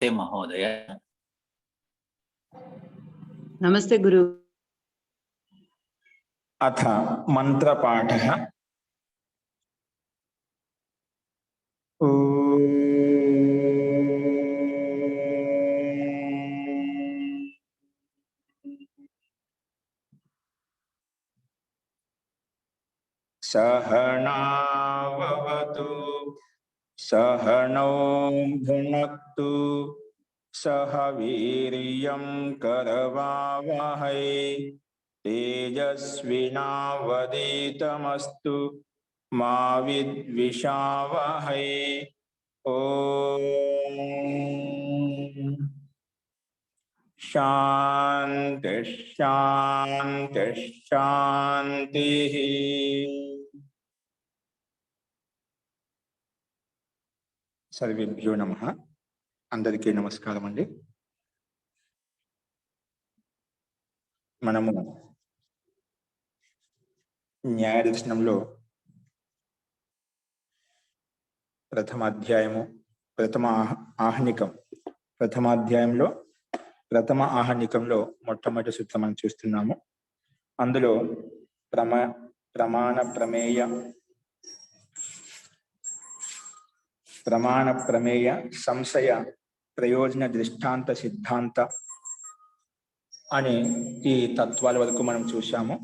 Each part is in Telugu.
नमस्ते महोदय। नमस्ते गुरु। अथ मंत्रपाठः। सहनाववतु सहनौ भुनक्तु सह वीर्यं करवावहै तेजस्विनावधीतमस्तु मा विद्विषावहै। ओम शांति शांति शांति। सर्वेभ्यो नमः। अंदरिकी नमस्कारम अंडी। మనము న్యాయ దర్శనంలో ప్రథమ అధ్యాయము ప్రథమ ఆహ్నికంలో మొట్టమొదటి సూత్రం మనం చూస్తున్నాము. అందులో ప్రమాణ ప్రమేయ సంశయ ప్రయోజన దృష్టాంత సిద్ధాంత అనే ఈ తత్వాల వరకు మనం చూశాము.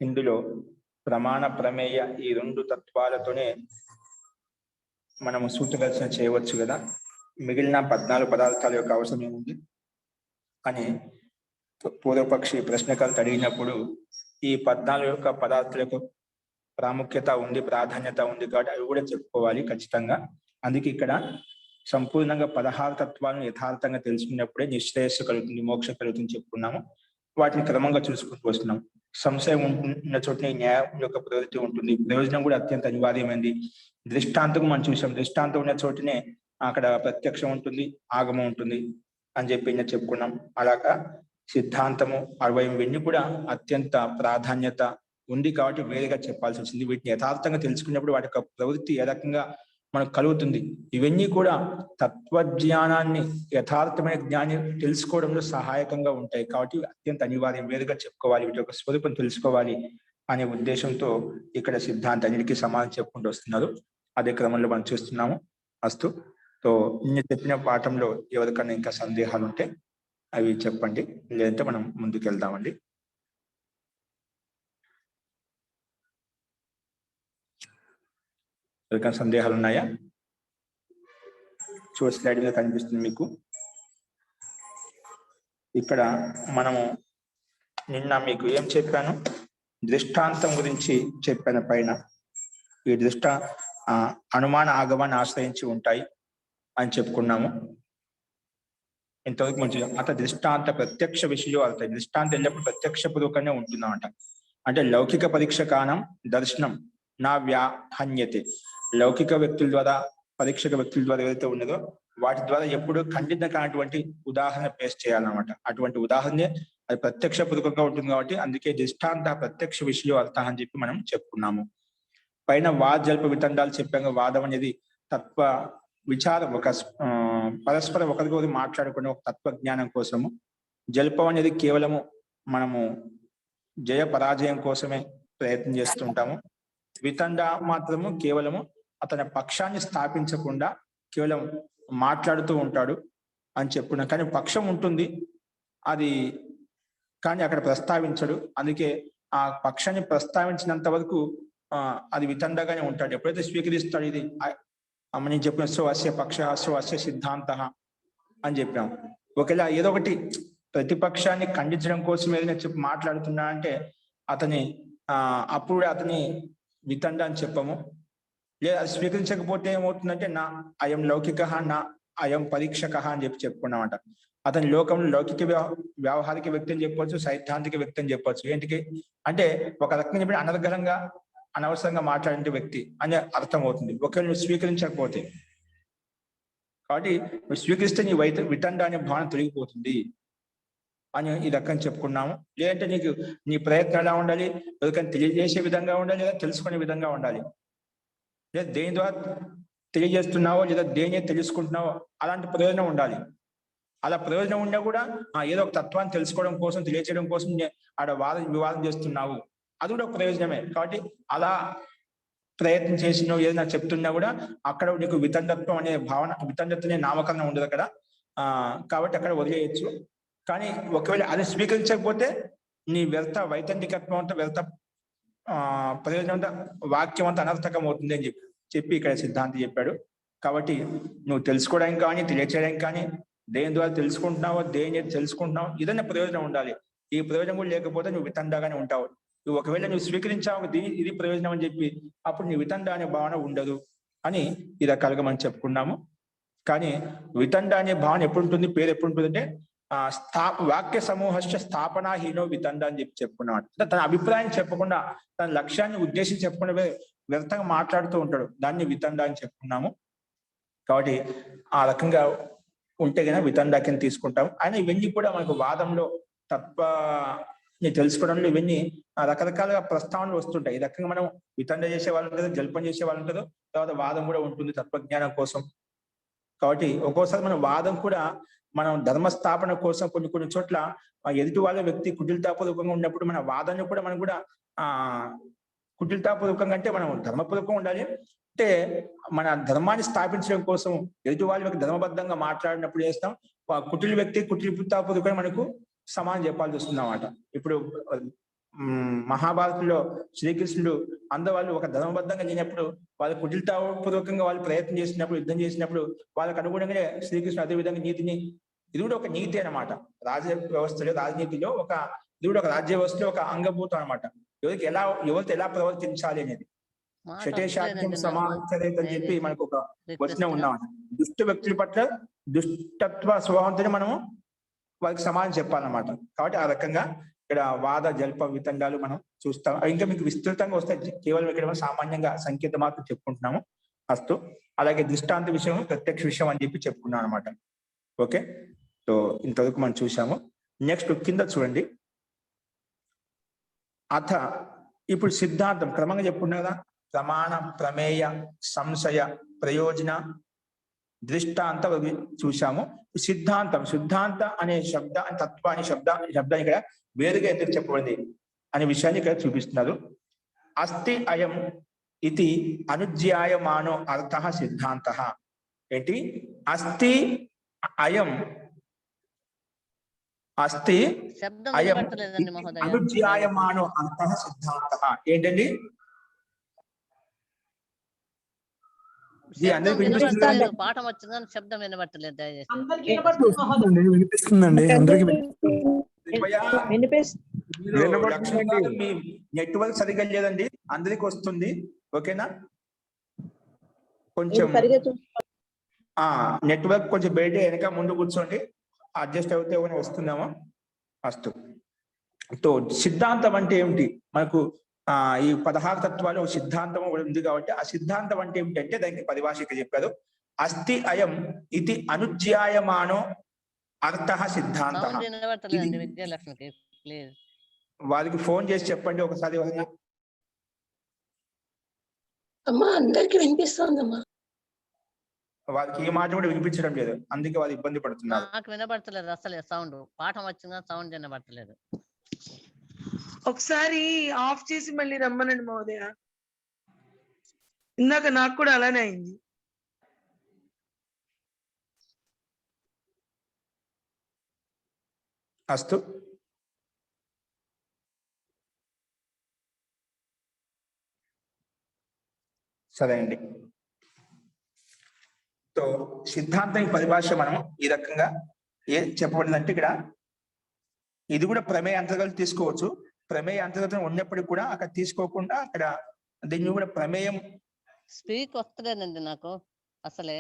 ఇందులో ప్రమాణ ప్రమేయ ఈ రెండు తత్వాలతోనే మనము సూత్రరచన చేయవచ్చు కదా. మిగిలిన 14 పదార్థాల యొక్క అవసరం ఏముంది అని పూర్వపక్షి ప్రశ్నకర్త అడిగినప్పుడు ఈ 14 యొక్క పదార్థాల యొక్క ప్రాముఖ్యత ఉంది, ప్రాధాన్యత ఉంది కాబట్టి అవి కూడా చెప్పుకోవాలి ఖచ్చితంగా. అందుకే ఇక్కడ సంపూర్ణంగా 16 తత్వాలను యథార్థంగా తెలుసుకున్నప్పుడే నిశ్రేయస్సు కలుగుతుంది, మోక్షం కలుగుతుంది చెప్పుకున్నాము. వాటిని క్రమంగా చూసుకుంటూ వస్తున్నాం. సంశయం ఉన్న చోటనే న్యాయం యొక్క ప్రవృత్తి ఉంటుంది. ప్రయోజనం కూడా అత్యంత అనివార్యమైంది. దృష్టాంతం మనం చూసాం. దృష్టాంతం ఉన్న చోటనే అక్కడ ప్రత్యక్షం ఉంటుంది, ఆగమం ఉంటుంది అని చెప్పి చెప్పుకున్నాం. అలాగా సిద్ధాంతము 60 ఇవన్నీ కూడా అత్యంత ప్రాధాన్యత ఉంది కాబట్టి వేరేగా చెప్పాల్సి వచ్చింది. వీటిని యథార్థంగా తెలుసుకున్నప్పుడు వాటి యొక్క ప్రవృత్తి ఏ రకంగా మనకు కలుగుతుంది. ఇవన్నీ కూడా తత్వజ్ఞానాన్ని యథార్థమైన జ్ఞాని తెలుసుకోవడంలో సహాయకంగా ఉంటాయి కాబట్టి అత్యంత అనివార్యం, వేరుగా చెప్పుకోవాలి, వీటి యొక్క స్వరూపం తెలుసుకోవాలి అనే ఉద్దేశంతో ఇక్కడ సిద్ధాంత అన్నిటికీ సమాధానం చెప్పుకుంటూ వస్తున్నారు. అదే క్రమంలో మనం చూస్తున్నాము. అస్తు. సో నేను చెప్పిన పాఠంలో ఎవరికైనా ఇంకా సందేహాలు ఉంటే అవి చెప్పండి, లేదంటే మనం ముందుకు వెళ్దామండి. ఎవరికైనా సందేహాలు ఉన్నాయా? స్లైడ్ మీద కనిపిస్తుంది మీకు. ఇక్కడ మనము నిన్న మీకు ఏం చెప్పాను, దృష్టాంతం గురించి చెప్పాను. పైన ఈ అనుమాన ఆగమాన్ని ఆశ్రయించి ఉంటాయి అని చెప్పుకున్నాము. ఇంతవరకు మంచి అత దృష్టాంత ప్రత్యక్ష విషయం అవుతాయి. దృష్టాంతం ఎల్లప్పుడు ప్రత్యక్ష పూర్వకంగా ఉంటుందన్నమాట. అంటే లౌకిక పరీక్ష కానం దర్శనం నా వ్యాహన్యతే. లౌకిక వ్యక్తుల ద్వారా, పరీక్షక వ్యక్తుల ద్వారా ఏదైతే ఉన్నదో వాటి ద్వారా ఎప్పుడు ఖండిత కానటువంటి ఉదాహరణ పేస్ట్ చేయాలన్నమాట. అటువంటి ఉదాహరణే అది ప్రత్యక్ష పూర్వకంగా ఉంటుంది కాబట్టి అందుకే దృష్టాంత ప్రత్యక్ష విషయం అర్థ అని చెప్పి మనం చెప్పుకున్నాము. పైన జల్ప వితండాలు చెప్పాక వాదం అనేది తత్వ విచారం, ఒక పరస్పరం ఒకరికొకరు మాట్లాడుకునే ఒక తత్వజ్ఞానం కోసము. జల్పం అనేది కేవలము మనము జయ పరాజయం కోసమే ప్రయత్నం చేస్తుంటాము. వితండ మాత్రము కేవలము అతని పక్షాన్ని స్థాపించకుండా కేవలం మాట్లాడుతూ ఉంటాడు అని చెప్పుకున్నాం. కానీ పక్షం ఉంటుంది అది, కానీ అక్కడ ప్రస్తావించడు. అందుకే ఆ పక్షాన్ని ప్రస్తావించినంత వరకు అది వితండగానే ఉంటాడు. ఎప్పుడైతే స్వీకరిస్తాడు ఇది నేను చెప్పిన అస్య పక్ష అస్య సిద్ధాంత అని చెప్పాం. ఒకవేళ ఏదో ఒకటి ప్రతిపక్షాన్ని ఖండించడం కోసం ఏదైనా చెప్పి మాట్లాడుతున్నా అంటే అప్పుడు అతని వితండ అని చెప్పము. లేదా అది స్వీకరించకపోతే ఏమవుతుందంటే నా అయం లౌకిక నా అయం పరీక్షక అని చెప్పుకున్నామంట. అతని లోకంలో లౌకిక వ్యావహారిక వ్యక్తి అని చెప్పొచ్చు, సైద్ధాంతిక వ్యక్తి అని చెప్పొచ్చు. ఏంటికి అంటే ఒక రకంగా చెప్పి అనర్గళంగా అనవసరంగా మాట్లాడే వ్యక్తి అని అర్థం అవుతుంది ఒకవేళ నువ్వు స్వీకరించకపోతే. కాబట్టి నువ్వు స్వీకరిస్తే నీ వితండ అనే భావన తొలగిపోతుంది అని ఈ రకంగా చెప్పుకున్నాము. లేదంటే నీ ప్రయత్నం ఎలా ఉండాలి, ఎవరికైనా తెలియజేసే విధంగా ఉండాలి, లేదా తెలుసుకునే విధంగా ఉండాలి, లేదా దేని ద్వారా తెలియజేస్తున్నావో లేదా దేని తెలుసుకుంటున్నావో అలాంటి ప్రయోజనం ఉండాలి. అలా ప్రయోజనం ఉన్నా కూడా ఏదో ఒక తత్వాన్ని తెలుసుకోవడం కోసం, తెలియచేయడం కోసం ఆడ వివాదం చేస్తున్నావు, అది కూడా ఒక ప్రయోజనమే. కాబట్టి అలా ప్రయత్నం చేసినో ఏదైనా చెప్తున్నా కూడా అక్కడ నీకు వితండత్వం అనే భావన, వితండత్వం అనే నామకరణం ఉండదు అక్కడ. కాబట్టి అక్కడ వదిలేయచ్చు. కానీ ఒకవేళ అది స్వీకరించకపోతే నీ వైతండికత్వం అంతా ప్రయోజనం అంతా, వాక్యం అంతా అనర్థకం అవుతుంది అని చెప్పి ఇక్కడ సిద్ధాంతి చెప్పాడు. కాబట్టి నువ్వు తెలుసుకోవడానికి కానీ, తెలియచేయడానికి కానీ, దేని ద్వారా తెలుసుకుంటున్నావో, దేని తెలుసుకుంటున్నావో ఏదైనా ప్రయోజనం ఉండాలి. ఈ ప్రయోజనం కూడా లేకపోతే నువ్వు వితండగానే ఉంటావు. ఒకవేళ నువ్వు స్వీకరించావు ఇది ప్రయోజనం అని చెప్పి, అప్పుడు నీ వితండ అనే భావన ఉండదు అని ఈ రకాలుగా మనం చెప్పుకున్నాము. కానీ వితండ అనే భావన ఎప్పుడు ఉంటుంది, పేరు ఎప్పుడు ఉంటుంది అంటే వాక్య సమూహస్య స్థాపనాహీనో వితండ అని చెప్పుకున్నాం. అంటే తన అభిప్రాయం చెప్పకుండా, తన లక్ష్యాన్ని ఉద్దేశించి చెప్పకుండా వ్యర్థంగా మాట్లాడుతూ ఉంటాడు, దాన్ని వితండ అని చెప్పుకున్నాము. కాబట్టి ఆ రకంగా ఉంటే కనుక వితండ కింద తీసుకుంటాం. ఆయన ఇవన్నీ కూడా మనకు వాదంలో తెలుసుకోవడంలో ఇవన్నీ రకరకాలుగా ప్రస్తావనలు వస్తుంటాయి. ఈ రకంగా మనం వితండ చేసే వాళ్ళు ఉంటారు, జల్పం చేసే వాళ్ళు ఉంటారు, తర్వాత వాదం కూడా ఉంటుంది తత్వజ్ఞానం కోసం. కాబట్టి ఒక్కోసారి మన వాదం కూడా మనం ధర్మస్థాపన కోసం కొన్ని చోట్ల ఎదుటి వాళ్ళ వ్యక్తి కుటిలతాపూర్వకంగా ఉన్నప్పుడు మన వాదాన్ని కూడా మనం కూడా కుటిలతాపూర్వకంగా అంటే మనం ధర్మపూర్వకంగా ఉండాలి. అంటే మన ధర్మాన్ని స్థాపించడం కోసం ఎదుటి వాళ్ళ వ్యక్తి ధర్మబద్ధంగా మాట్లాడినప్పుడు చేస్తాం. కుటిల వ్యక్తి కుటిలతాపూర్వకంగా మనకు సమానం చెప్పాల్సి వస్తుంది అన్నమాట. ఇప్పుడు మహాభారతంలో శ్రీకృష్ణుడు అందవాళ్ళు ఒక ధర్మబద్ధంగా లేనప్పుడు, వాళ్ళు కుటిలతాపూర్వకంగా వాళ్ళు ప్రయత్నం చేసినప్పుడు, యుద్ధం చేసినప్పుడు వాళ్ళకు అనుగుణంగానే శ్రీకృష్ణుడు అదే విధంగా నీతిని, ఇది కూడా ఒక నీతి అనమాట. రాజ్య వ్యవస్థలో, రాజనీతిలో ఇది కూడా ఒక రాజ్య వ్యవస్థలో ఒక అంగభూతం అనమాట. ఎవరితో ఎలా ప్రవర్తించాలి అనేది. శటేశాఖ్యం సమాచరేత్ అని చెప్పి మనకు ఒక వచనం ఉన్నామన్నమాట. దుష్ట వ్యక్తుల పట్ల దుష్టత్వ స్వభావంతోనే మనము వాళ్ళకి సమానం చెప్పాలన్నమాట. కాబట్టి ఆ రకంగా ఇక్కడ వాద జల్ప వితండాలు మనం చూస్తాం. ఇంకా మీకు విస్తృతంగా వస్తాయి, కేవలం ఇక్కడ సామాన్యంగా సంకేత మాత్రం చెప్పుకుంటున్నాము. అస్తు. అలాగే దృష్టాంత విషయం, ప్రత్యక్ష విషయం అని చెప్పి చెప్పుకున్నాం అనమాట. ఓకే, సో ఇంతవరకు మనం చూసాము. నెక్స్ట్ కింద చూడండి. ఇప్పుడు సిద్ధాంతం క్రమంగా చెప్పుకున్నా కదా, ప్రమాణ, ప్రమేయ, సంశయ, ప్రయోజన, దృష్టాంత చూసాము. సిద్ధాంత అనే తత్వ అనే శబ్దాన్ని ఇక్కడ వేరుగా ఎందుకు చెప్పబడింది అనే విషయాన్ని ఇక్కడ చూపిస్తున్నారు. అస్తి అయం ఇది అనుజ్యాయమానో అర్థ సిద్ధాంత. ఏంటి? అస్తి అయం అయం అనుజ్యాయమానో అర్థ సిద్ధాంత. ఏంటండి? పాఠం వచ్చిందని శబ్దం వినబట్టలేదు. వినిపిస్తుందండి అందరికి. మీ నెట్వర్క్ సరిగ్గా లేదండి, అందరికి వస్తుంది. ఓకేనా? కొంచెం నెట్వర్క్ కొంచెం బయట వెనక ముందు కూర్చోండి, అడ్జస్ట్ అవుతే ఏమైనా వస్తుందేమో. అస్తు. సిద్ధాంతం అంటే ఏమిటి? మనకు ఈ 16 తత్వాలు సిద్ధాంతం ఉంది కాబట్టి ఆ సిద్ధాంతం అంటే ఏమిటంటే దానికి పరిభాషగా చెప్పారు. అస్తి అయం ఇది అనుజ్యాయమానో అర్థ సిద్ధాంత. వారికి ఫోన్ చేసి చెప్పండి ఒకసారి. అమ్మా అందరికి వినిపిస్తుందమ్మా. వారికి ఈ మాట కూడా వినిపించడం లేదు, అందుకే వాళ్ళు ఇబ్బంది పడుతున్నారు. నాకు వినబడతలేదు అసలే సౌండ్. పాఠం వచ్చిందా సౌండ్ వినబడతలేదు. ఒకసారి ఆఫ్ చేసి మళ్ళీ రమ్మనండి మహోదయ. ఇందాక నాకు కూడా అలానే అయింది. అస్తు. సరే అండి. సిద్ధాంతం పరిభాష మనం ఈ రకంగా చెప్పబడిందంటే ఇక్కడ ఇది కూడా ప్రమేయ అంతర్గతం తీసుకోవచ్చు. ప్రమేయ అంతర్గతం ఉన్నప్పటికీ కూడా అక్కడ తీసుకోకుండా అక్కడ దీన్ని కూడా ప్రమేయం. స్పీక్ వస్తలేదండి నాకు అసలే.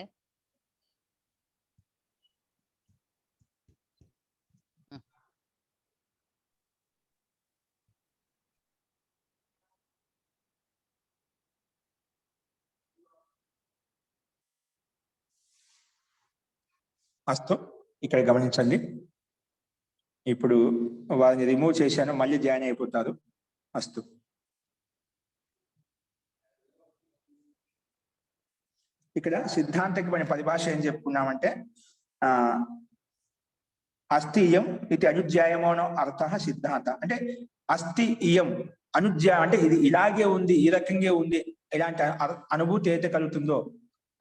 అస్తు. ఇక్కడ గమనించండి, ఇప్పుడు వారిని రిమూవ్ చేశాను, మళ్ళీ జాయిన్ అయిపోతారు. అస్తు. ఇక్కడ సిద్ధాంతకి మన పరిభాష ఏం చెప్పుకున్నామంటే అస్థి ఇయం ఇది అనుజ్యాయమానో అర్థ సిద్ధాంత. అంటే అస్థి ఇయం అనుజ్యాయం అంటే ఇది ఇలాగే ఉంది, ఈ రకంగా ఉంది, ఇలాంటి అనుభూతి ఏదైతే కలుగుతుందో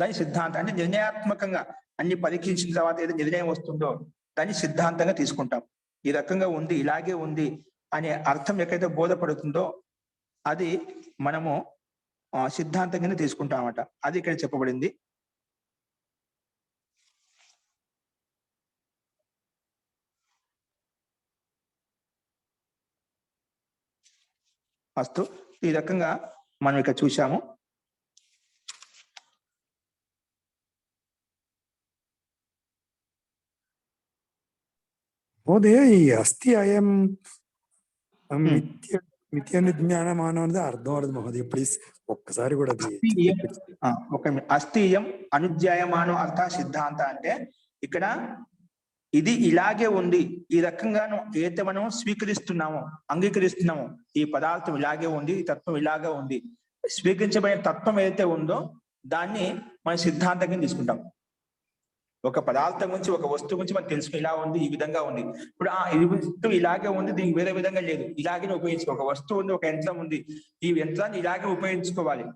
దాని సిద్ధాంతం. అంటే నిర్ణయాత్మకంగా అన్ని పరీక్షించిన తర్వాత ఏదో నిర్ణయం వస్తుందో దాన్ని సిద్ధాంతంగా తీసుకుంటాం. ఈ రకంగా ఉంది, ఇలాగే ఉంది అనే అర్థం ఎక్కడైతే బోధపడుతుందో అది మనము సిద్ధాంతంగానే తీసుకుంటామట. అది ఇక్కడ చెప్పబడింది. అస్తు, ఈ రకంగా మనం ఇక్కడ చూసాము. మహోదయ, ఈ అస్థి అయం మిథ్య నిర్జ్ఞానమానం అనేది అర్థం అవదు మహోదయ, ప్లీజ్ ఒక్కసారి కూడా అది. అస్థియం అనుజ్యాయమానం అర్థ సిద్ధాంత అంటే ఇక్కడ ఇది ఇలాగే ఉంది, ఈ రకంగాను ఏదైతే మనం స్వీకరిస్తున్నామో అంగీకరిస్తున్నామో ఈ పదార్థం ఇలాగే ఉంది, ఈ తత్వం ఇలాగే ఉంది, స్వీకరించబడిన తత్వం ఏదైతే ఉందో దాన్ని మనం సిద్ధాంతంగా తీసుకుంటాం. ఒక పదార్థం గురించి, ఒక వస్తువు గురించి మనం తెలుసుకుని ఇలా ఉంది, ఈ విధంగా ఉంది. ఇప్పుడు ఈ వస్తువు ఇలాగే ఉంది, దీనికి వేరే విధంగా లేదు, ఇలాగే ఉపయోగించుకో. ఒక వస్తువు ఉంది, ఒక యంత్రం ఉంది, ఈ యంత్రాన్ని ఇలాగే ఉపయోగించుకోవాలి,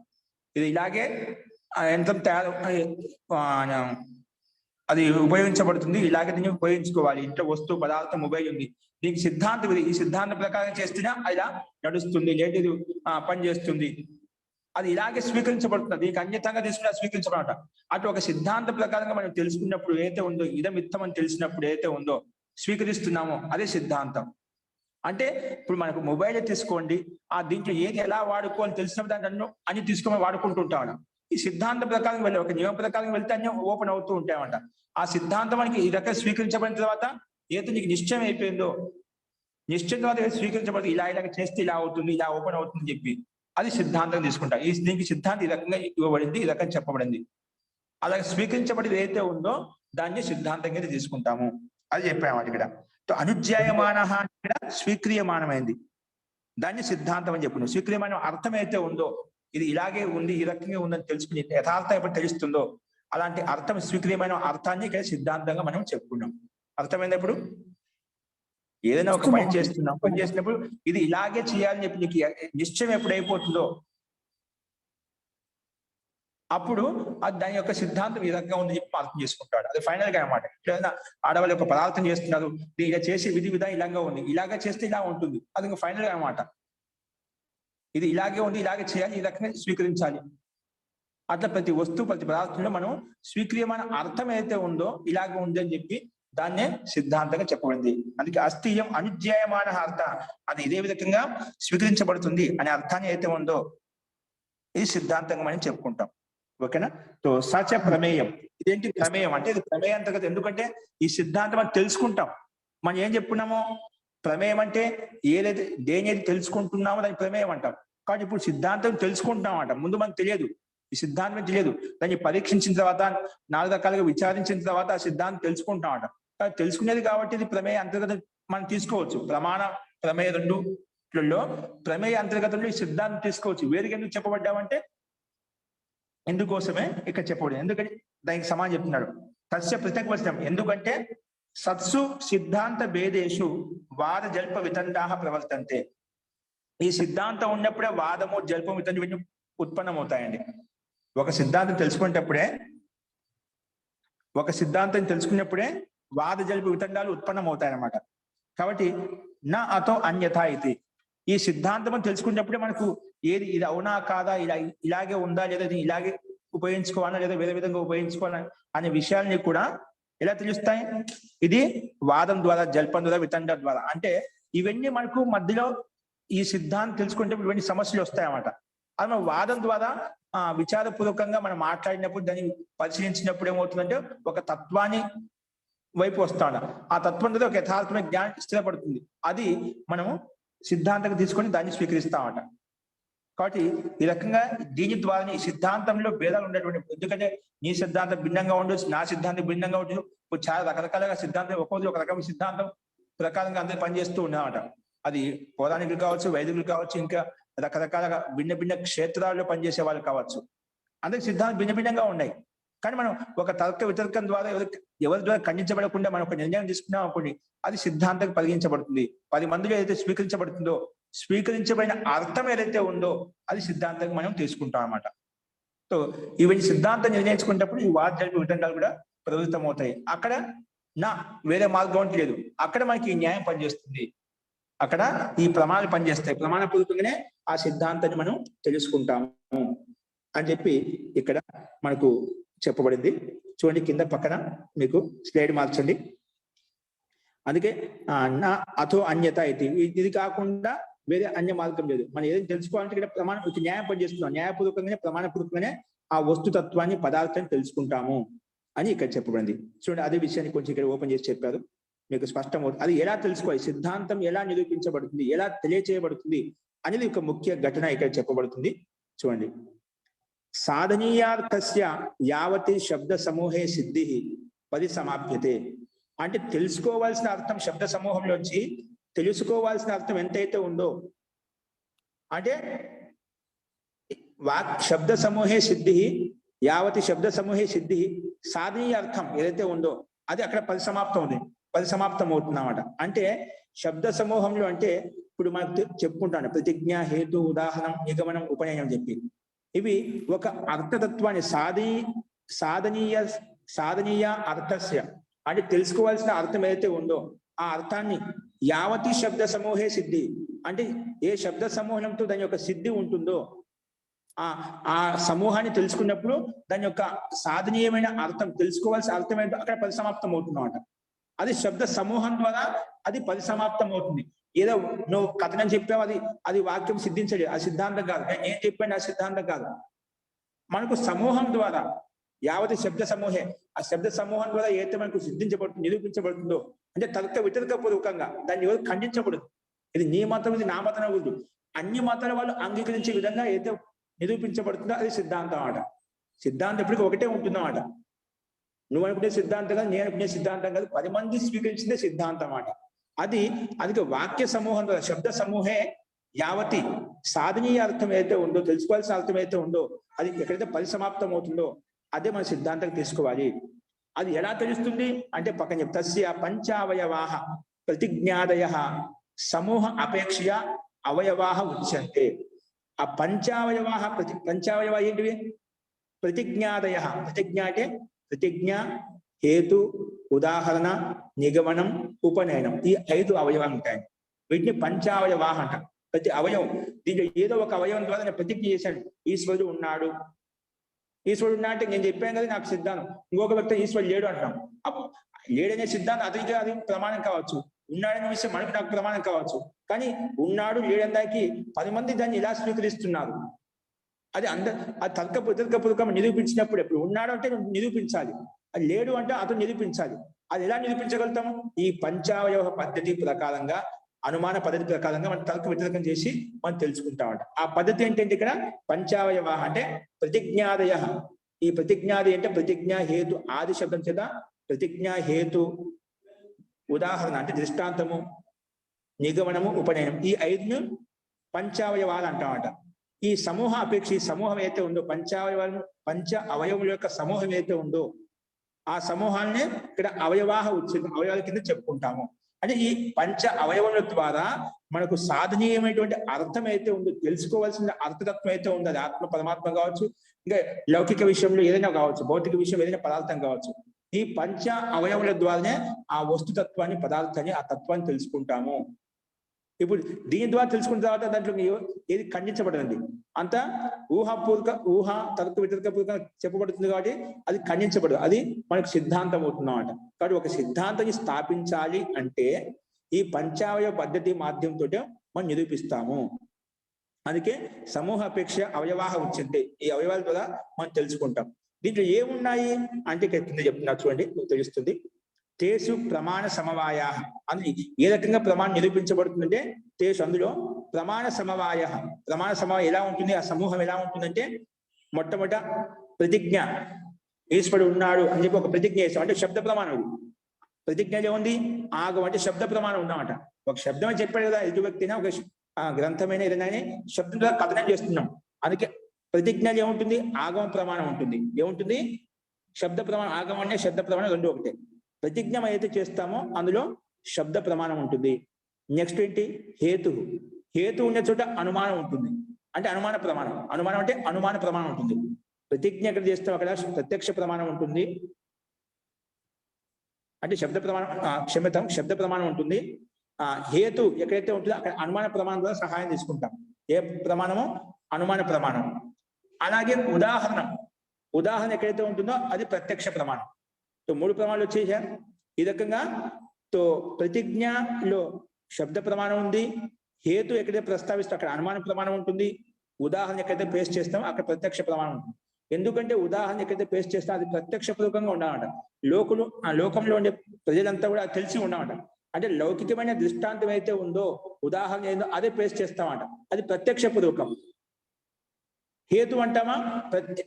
ఇది ఇలాగే ఆ యంత్రం తయారు అది ఉపయోగించబడుతుంది, ఇలాగే దీన్ని ఉపయోగించుకోవాలి. ఇంట్లో వస్తువు పదార్థం మొబైల్ ఉంది, దీనికి సిద్ధాంతం ఇది, ఈ సిద్ధాంతం ప్రకారం చేస్తేనే ఇలా నడుస్తుంది, లేదా ఇది పని చేస్తుంది, అది ఇలాగే స్వీకరించబడుతుంది. దీనికి అన్యతంగా తీసుకున్నా స్వీకరించబడట. అటు ఒక సిద్ధాంత ప్రకారంగా మనం తెలుసుకున్నప్పుడు ఏదైతే ఉందో, ఇదమిత్తం అని తెలిసినప్పుడు ఏదైతే ఉందో స్వీకరిస్తున్నామో అదే సిద్ధాంతం. అంటే ఇప్పుడు మనకు మొబైల్ తీసుకోండి, దీంట్లో ఏది ఎలా వాడుకోవాలని తెలిసినప్పుడు దాన్ని అన్ని తీసుకొని వాడుకుంటుంటాం. ఈ సిద్ధాంత ప్రకారం వెళ్ళి ఒక నియమ ప్రకారం వెళ్తే అన్ని ఓపెన్ అవుతూ ఉంటాయన్నమాట. ఆ సిద్ధాంతం మనకి ఈ రకంగా స్వీకరించబడిన తర్వాత ఏదైతే నీకు నిశ్చయం అయిపోయిందో, నిశ్చయం తర్వాత ఏదో స్వీకరించబడి ఇలా చేస్తే ఇలా అవుతుంది, ఇలా ఓపెన్ అవుతుంది చెప్పి అది సిద్ధాంతం తీసుకుంటా. దీనికి సిద్ధాంతం ఈ రకంగా ఇవ్వబడింది, ఈ రకంగా చెప్పబడింది. అలాగే స్వీకరించబడి ఏదైతే ఉందో దాన్ని సిద్ధాంతంగా తీసుకుంటాము, అది చెప్పాము ఇక్కడ. అనుజ్యాయమాన ఇక్కడ స్వీక్రియమానమైంది, దాన్ని సిద్ధాంతం అని చెప్పుకున్నాం. స్వీక్రియమానం అర్థం అయితే ఉందో, ఇది ఇలాగే ఉంది, ఈ రకంగా ఉందని తెలుసుకుని యథార్థం ఎప్పుడు తెలుస్తుందో అలాంటి అర్థం, స్వీక్రియమైన అర్థాన్ని ఇక్కడ సిద్ధాంతంగా మనం చెప్పుకున్నాం. అర్థమైంది? ఇప్పుడు ఏదైనా ఒక పని చేస్తున్నాం, పని చేసినప్పుడు ఇది ఇలాగే చేయాలని చెప్పి నీకు నిశ్చయం ఎప్పుడు అయిపోతుందో అప్పుడు అది దాని యొక్క సిద్ధాంతం ఈ రకంగా ఉంది చెప్పి అర్థం చేసుకుంటాడు. అది ఫైనల్ గా అనమాట. ఏదైనా ఆడవాళ్ళు ఒక పదార్థం చేస్తున్నారు, ఇలా చేసే విధి విధానం ఇలాగా ఉంది, ఇలాగే చేస్తే ఇలా ఉంటుంది, అది ఇంకా ఫైనల్ గా అనమాట. ఇది ఇలాగే ఉంది, ఇలాగే చేయాలి, ఈ రకంగా స్వీకరించాలి. అట్లా ప్రతి వస్తువు, ప్రతి పదార్థంలో మనం స్వీక్రియమైన అర్థం ఏదైతే ఉందో ఇలాగే ఉంది అని చెప్పి దాన్నే సిద్ధాంతంగా చెప్పబడింది. అందుకే అస్థియం అనుజ్యాయమాన అర్థ, అది ఇదే విధంగా స్వీకరించబడుతుంది అనే అర్థాన్ని అయితే ఉందో ఇది సిద్ధాంతంగా మనం చెప్పుకుంటాం. ఓకేనా? సో సచ ప్రమేయం, ఇదేంటి ప్రమేయం అంటే ఇది ప్రమేయం అంతర్గతం. ఎందుకంటే ఈ సిద్ధాంతం అని తెలుసుకుంటాం. మనం ఏం చెప్పుకున్నామో ప్రమేయం అంటే ఏదైతే దేని ఏది తెలుసుకుంటున్నామో దాన్ని ప్రమేయం అంటాం. కాబట్టి ఇప్పుడు సిద్ధాంతం తెలుసుకుంటున్నాం అంట, ముందు మనకు తెలియదు, ఈ సిద్ధాంతం తెలియదు. దాన్ని పరీక్షించిన తర్వాత 4 రకాలుగా విచారించిన తర్వాత ఆ సిద్ధాంతం తెలుసుకుంటామట. తెలుసుకునేది కాబట్టి ఇది ప్రమేయ అంతర్గతం మనం తీసుకోవచ్చు. ప్రమాణ ప్రమేయ రెండులో ప్రమేయ అంతర్గతంలో ఈ సిద్ధాంతం తీసుకోవచ్చు. వేరుగా ఎందుకు చెప్పబడ్డామంటే ఎందుకోసమే ఇక్కడ చెప్పబడింది. ఎందుకంటే దానికి సమానం చెప్తున్నాడు. తస్య పృథక్ వచనం, ఎందుకంటే సత్సు సిద్ధాంత భేదేషు వాద జల్ప వితండాహ ప్రవర్తంతే. ఈ సిద్ధాంతం ఉన్నప్పుడే వాదము, జల్పం, వితండి ఇవన్నీ ఉత్పన్నమవుతాయండి. ఒక సిద్ధాంతం తెలుసుకున్నప్పుడే వాద జల్ప వితండాలు ఉత్పన్నమవుతాయన్నమాట. కాబట్టి నా అతో అన్యథా ఇది, ఈ సిద్ధాంతం తెలుసుకున్నప్పుడే మనకు ఏది ఇది అవునా కాదా, ఇలాగే ఉందా లేదా, ఇది ఇలాగే ఉపయోగించుకోవాలా లేదా వేరే విధంగా ఉపయోగించుకోవాలా అనే విషయాల్ని కూడా ఎలా తెలుస్తాయి? ఇది వాదం ద్వారా, జల్పం ద్వారా, వితండ ద్వారా. అంటే ఇవన్నీ మనకు మధ్యలో ఈ సిద్ధాంతం తెలుసుకుంటే ఇవన్నీ సమస్యలు వస్తాయన్నమాట. అది మనం వాదం ద్వారా విచారపూర్వకంగా మనం మాట్లాడినప్పుడు, దాన్ని పరిశీలించినప్పుడు ఏమవుతుందంటే ఒక తత్వాన్ని వైపు వస్తాడు. ఆ తత్వం ద్వారా ఒక యథార్థమైన జ్ఞానం స్థిరపడుతుంది. అది మనము సిద్ధాంతంగా తీసుకొని దాన్ని స్వీకరిస్తామట. కాబట్టి ఈ రకంగా దీని ద్వారా ఈ సిద్ధాంతంలో భేదాలు ఉండేటువంటి, ఎందుకంటే నీ సిద్ధాంతం భిన్నంగా ఉండొచ్చు, నా సిద్ధాంతం భిన్నంగా ఉండొచ్చు. ఇప్పుడు చాలా రకరకాలుగా సిద్ధాంతం, ఒక్కొక్కరు ఒక రకమైన సిద్ధాంతం ప్రకారంగా అందరూ పనిచేస్తూ ఉన్నామట. అది పౌరాణికులు కావచ్చు, వైదికులు కావచ్చు, ఇంకా రకరకాలుగా భిన్న భిన్న క్షేత్రాల్లో పనిచేసే వాళ్ళు కావచ్చు. అందరికి సిద్ధాంతం భిన్న భిన్నంగా ఉన్నాయి. కానీ మనం ఒక తర్క వితర్కం ద్వారా ఎవరి ద్వారా ఖండించబడకుండా మనం ఒక నిర్ణయం తీసుకున్నాం అనుకోండి, అది సిద్ధాంతం పరిగణించబడుతుంది. 10 మందిలో ఏదైతే స్వీకరించబడుతుందో, స్వీకరించబడిన అర్థం ఏదైతే ఉందో అది సిద్ధాంతంగా మనం తీసుకుంటాం అన్నమాట. సో ఇవన్నీ సిద్ధాంతం నిర్ణయించుకునేటప్పుడు ఈ వాద్యాలు విధంగాలు కూడా ప్రవృత్తమవుతాయి. అక్కడ వేరే మార్గం లేదు, అక్కడ మనకి ఈ న్యాయం పనిచేస్తుంది, అక్కడ ఈ ప్రమాణాలు పనిచేస్తాయి. ప్రమాణపూర్వకంగానే ఆ సిద్ధాంతాన్ని మనం తెలుసుకుంటాము అని చెప్పి ఇక్కడ మనకు చెప్పబడింది. చూడండి కింద పక్కన మీకు స్లైడ్ మార్చండి. అందుకే నా అథో అన్యత అయితే ఇది కాకుండా వేరే అన్య మార్గం లేదు. మనం ఏదైనా తెలుసుకోవాలంటే ఇక్కడ ప్రమాణం న్యాయం పనిచేస్తున్నాం, న్యాయపూర్వకంగానే ప్రమాణపూర్వకంగానే ఆ వస్తుతత్వాన్ని పదార్థాన్ని తెలుసుకుంటాము అని ఇక్కడ చెప్పబడింది. చూడండి అదే విషయాన్ని కొంచెం ఇక్కడ ఓపెన్ చేసి చెప్పారు, మీకు స్పష్టమవుతుంది. అది ఎలా తెలుసుకోవాలి, సిద్ధాంతం ఎలా నిరూపించబడుతుంది, ఎలా తెలియచేయబడుతుంది అనేది ఒక ముఖ్య ఘటన ఇక్కడ చెప్పబడుతుంది. చూడండి, సాధనీయార్థస్య యావతి శబ్ద సమూహే సిద్ధి పరిసమాప్యతే. అంటే తెలుసుకోవాల్సిన అర్థం శబ్ద సమూహంలోంచి తెలుసుకోవాల్సిన అర్థం ఎంతైతే ఉందో, అంటే శబ్ద సమూహే సిద్ధి యావతి శబ్ద సమూహే సిద్ధి సాధనీయ అర్థం ఏదైతే ఉందో అది అక్కడ పరిసమాప్తం అవుతుంది అన్నమాట. అంటే శబ్ద సమూహంలో అంటే ఇప్పుడు మనకు చెప్పుకుంటాను ప్రతిజ్ఞ, హేతు, ఉదాహరణం, నిగమనం, ఉపనయనం చెప్పి ఇవి ఒక అర్థతత్వాన్ని సాధనీయ అర్థస్య అంటే తెలుసుకోవాల్సిన అర్థం ఏదైతే ఉందో ఆ అర్థాన్ని యావతి శబ్ద సమూహే సిద్ధి అంటే ఏ శబ్ద సమూహంతో దాని యొక్క సిద్ధి ఉంటుందో ఆ సమూహాన్ని తెలుసుకున్నప్పుడు దాని యొక్క సాధనీయమైన అర్థం తెలుసుకోవాల్సిన అర్థం ఏంటో అక్కడ పరిసమాప్తం అవుతుంది అన్నమాట. అది శబ్ద సమూహం ద్వారా అది పరిసమాప్తం అవుతుంది. ఏదో నువ్వు కథనం చెప్పావు అది వాక్యం సిద్ధించలేదు, అది సిద్ధాంతం కాదు. నేను చెప్పాను అది సిద్ధాంతం కాదు. మనకు సమూహం ద్వారా యావతి శబ్ద సమూహే ఆ శబ్ద సమూహం ద్వారా ఏదైతే మనకు సిద్ధించబడుతుంది, నిరూపించబడుతుందో అంటే తర్క వితర్క పూర్వకంగా దాన్ని ఎవరు ఖండించబడదు. ఇది నీ మతం, ఇది నా మతం అవ్వదు. అన్ని మతాల వాళ్ళు అంగీకరించే విధంగా ఏదైతే నిరూపించబడుతుందో అది సిద్ధాంతం అన్నమాట. సిద్ధాంతం ఎప్పటికీ ఒకటే ఉంటుందన్నమాట. నువ్వు అనుకునే సిద్ధాంతం కాదు, నేను అనుకునే సిద్ధాంతం కాదు, 10 మంది స్వీకరించిందే సిద్ధాంతం అన్నమాట. అది వాక్య సమూహం ద్వారా శబ్ద సమూహే యావతి సాధనీయ అర్థం ఏదైతే ఉందో, తెలుసుకోవాల్సిన అర్థం ఏదైతే ఉందో అది ఎక్కడైతే పరిసమాప్తం అవుతుందో అదే మన సిద్ధాంతం తీసుకోవాలి. అది ఎలా తెలుస్తుంది అంటే పక్కన చెప్తా, తస్య పంచావయవాహ ప్రతిజ్ఞాదయ సమూహ అపేక్షయ అవయవాహ ఉచ్యంతే. ఆ పంచావయవాహ పంచావయవ ఏంటివి? ప్రతిజ్ఞాదయ. ప్రతిజ్ఞ అంటే ప్రతిజ్ఞ, హేతు, ఉదాహరణ, నిగమనం, ఉపనయనం, ఈ 5 అవయవాలు ఉంటాయి. వీటిని పంచావయవాహ అంట. ప్రతి అవయవం దీంట్లో ఏదో ఒక అవయవం ద్వారా నేను ప్రతిజ్ఞ చేశాను, ఈశ్వరుడు ఉన్నాడు. ఈశ్వరుడు ఉన్నా అంటే నేను చెప్పాను కదా నాకు సిద్ధాంతం. ఇంకొక వ్యక్తి ఈశ్వరుడు లేడు అంటాం. లేడనే సిద్ధాంతం అతనికి అది ప్రమాణం కావచ్చు, ఉన్నాడనే విషయం మనకు నాకు ప్రమాణం కావచ్చు. కానీ ఉన్నాడు లేడనడానికి 10 మంది దాన్ని ఇలా స్వీకరిస్తున్నారు. అది తర్కపూర్వకం నిరూపించినప్పుడు ఎప్పుడు ఉన్నాడు అంటే నువ్వు నిరూపించాలి, అది లేడు అంటే అతను నిరూపించాలి. అది ఎలా నిరూపించగలుగుతాము? ఈ పంచావయవ పద్ధతి ప్రకారంగా, అనుమాన పద్ధతి ప్రకారంగా మనం తర్క వితర్కం చేసి మనం తెలుసుకుంటామంట. ఆ పద్ధతి ఏంటంటే ఇక్కడ పంచావయవ అంటే ప్రతిజ్ఞాదయ. ఈ ప్రతిజ్ఞాదయ అంటే ప్రతిజ్ఞ, హేతు, ఆది శబ్దం చేత ప్రతిజ్ఞ, హేతు, ఉదాహరణ అంటే దృష్టాంతము, నిగమనము, ఉపనయనం, ఈ 5ను పంచావయవాలు అంటామంట. ఈ సమూహ అపేక్ష, ఈ సమూహం ఏదైతే ఉందో పంచావయవాలను, పంచ అవయవుల యొక్క సమూహం ఏదైతే ఉందో ఆ సమూహాన్ని ఇక్కడ అవయవాహ ఉచ్ఛేదం, అవయవాల కింద చెప్పుకుంటాము. అంటే ఈ పంచ అవయవముల ద్వారా మనకు సాధనీయమైనటువంటి అర్థం అయితే ఉందో, తెలుసుకోవాల్సిన అర్థతత్వం అయితే ఉందో, అది ఆత్మ పరమాత్మ కావచ్చు, ఇంకా లౌకిక విషయంలో ఏదైనా కావచ్చు, భౌతిక విషయం ఏదైనా పదార్థం కావచ్చు. ఈ పంచ అవయవుల ద్వారానే ఆ వస్తుతత్వాన్ని, పదార్థాన్ని, ఆ తత్వాన్ని తెలుసుకుంటాము. ఇప్పుడు దీని ద్వారా తెలుసుకున్న తర్వాత దాంట్లో ఏది ఖండించబడదండి, అంతా ఊహ తర్క వితర్క పూర్వకంగా చెప్పబడుతుంది కాబట్టి అది ఖండించబడదు, అది మనకు సిద్ధాంతం అవుతుంది అన్నమాట. కాబట్టి ఒక సిద్ధాంతాన్ని స్థాపించాలి అంటే ఈ పంచావయవ పద్ధతి మాధ్యమంతో మనం నిరూపిస్తాము. అందుకే సమూహ అపేక్ష అవయవాహ ఉచ్యంతే. ఈ అవయవాల ద్వారా మనం తెలుసుకుంటాం. దీంట్లో ఏమున్నాయి అంటే ఇక్కడ కింద చెప్తున్నారు చూడండి, మీకు తెలుస్తుంది. తేసు ప్రమాణ సమవాయ. అందులో ఏ రకంగా ప్రమాణం నిరూపించబడుతుందంటే తేసు, అందులో ప్రమాణ సమవాయ. ప్రమాణ సమవాయం ఎలా ఉంటుంది, ఆ సమూహం ఎలా ఉంటుందంటే మొట్టమొదట ప్రతిజ్ఞ, ఈశ్వరుడు ఉన్నాడు అని చెప్పి ఒక ప్రతిజ్ఞ చేస్తాం, అంటే శబ్ద ప్రమాణం. ప్రతిజ్ఞలో ఉంది ఆగం అంటే శబ్ద ప్రమాణం ఉన్నామట. ఒక శబ్దం చెప్పాడు కదా, ఎదుటి వ్యక్తినా ఒక గ్రంథమైన ఏదైనా శబ్దం ద్వారా కథనం చేస్తున్నాం. అందుకే ప్రతిజ్ఞలు ఏముంటుంది? ఆగమ ప్రమాణం ఉంటుంది. ఏముంటుంది? శబ్ద ప్రమాణం. ఆగమం అంటే శబ్ద ప్రమాణం రెండు ఒకటే. ప్రతిజ్ఞ ఏదైతే చేస్తామో అందులో శబ్ద ప్రమాణం ఉంటుంది. నెక్స్ట్ ఏంటి? హేతు. హేతు ఉన్న చోట అనుమానం ఉంటుంది, అంటే అనుమాన ప్రమాణం. అనుమానం అంటే అనుమాన ప్రమాణం ఉంటుంది. ప్రతిజ్ఞ ఎక్కడ చేస్తాం అక్కడ ప్రత్యక్ష ప్రమాణం ఉంటుంది, అంటే శబ్ద ప్రమాణం, క్షమితం, శబ్ద ప్రమాణం ఉంటుంది. హేతు ఎక్కడైతే ఉంటుందో అక్కడ అనుమాన ప్రమాణం ద్వారా సహాయం తీసుకుంటాం. ఏ ప్రమాణము? అనుమాన ప్రమాణం. అలాగే ఉదాహరణ ఎక్కడైతే ఉంటుందో అది ప్రత్యక్ష ప్రమాణం. మూడు ప్రమాణాలు వచ్చేసారు ఈ రకంగా. ప్రతిజ్ఞలో శబ్ద ప్రమాణం ఉంది, హేతు ఎక్కడైతే ప్రస్తావిస్తే అక్కడ అనుమాన ప్రమాణం ఉంటుంది, ఉదాహరణ ఎక్కడైతే పేస్ట్ చేస్తామో అక్కడ ప్రత్యక్ష ప్రమాణం ఉంటుంది. ఎందుకంటే ఉదాహరణ ఎక్కడైతే పేస్ట్ చేస్తామో అది ప్రత్యక్ష పూర్వకంగా ఉండాలన్నమాట. లోకంలో ఉండే ప్రజలంతా కూడా తెలిసి ఉండాలన్నమాట. అంటే లౌకికమైన దృష్టాంతం అయితే ఉందో, ఉదాహరణ ఏందో అదే పేస్ట్ చేస్తామట, అది ప్రత్యక్ష పూర్వకం. హేతు అంటామా?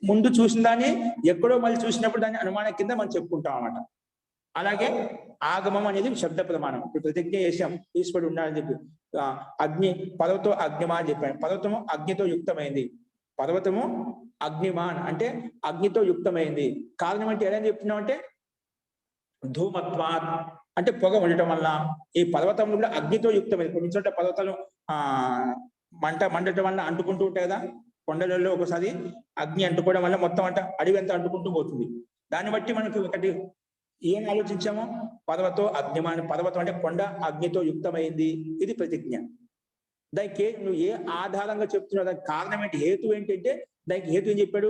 ముందు చూసిన దాన్ని ఎక్కడో మళ్ళీ చూసినప్పుడు దాన్ని అనుమానం కింద మనం చెప్పుకుంటాం అన్నమాట. అలాగే ఆగమం అనేది శబ్ద ప్రమాణం. ఇప్పుడు ప్రతిజ్ఞ చేశాం ఈశ్వరుడు ఉన్నాడని చెప్పి. అగ్ని, పర్వతం అగ్నిమా అని చెప్పాను. పర్వతము అగ్నితో యుక్తమైంది. పర్వతము అగ్నిమాన్ అంటే అగ్నితో యుక్తమైంది. కారణం అంటే ఎలా చెప్తున్నాం అంటే ధూమత్వాత్ అంటే పొగ ఉండటం వల్ల ఈ పర్వతంలో కూడా అగ్నితో యుక్తమైంది. కొన్ని చోట్ల పర్వతాలు మండటం వల్ల అంటుకుంటూ ఉంటాయి కదా, కొండలలో ఒకసారి అగ్ని అంటుకోవడం వల్ల మొత్తం అంట అడవి అంతా అంటుకుంటూ పోతుంది. దాన్ని బట్టి మనకి ఒకటి ఏం ఆలోచించామో, పర్వతం అగ్నిమాన్, పర్వతం అంటే కొండ అగ్నితో యుక్తమైంది. ఇది ప్రతిజ్ఞ. దానికి నువ్వు ఏ ఆధారంగా చెప్తున్నావు? దానికి కారణం ఏంటి? హేతు ఏంటంటే దానికి హేతు ఏం చెప్పాడు?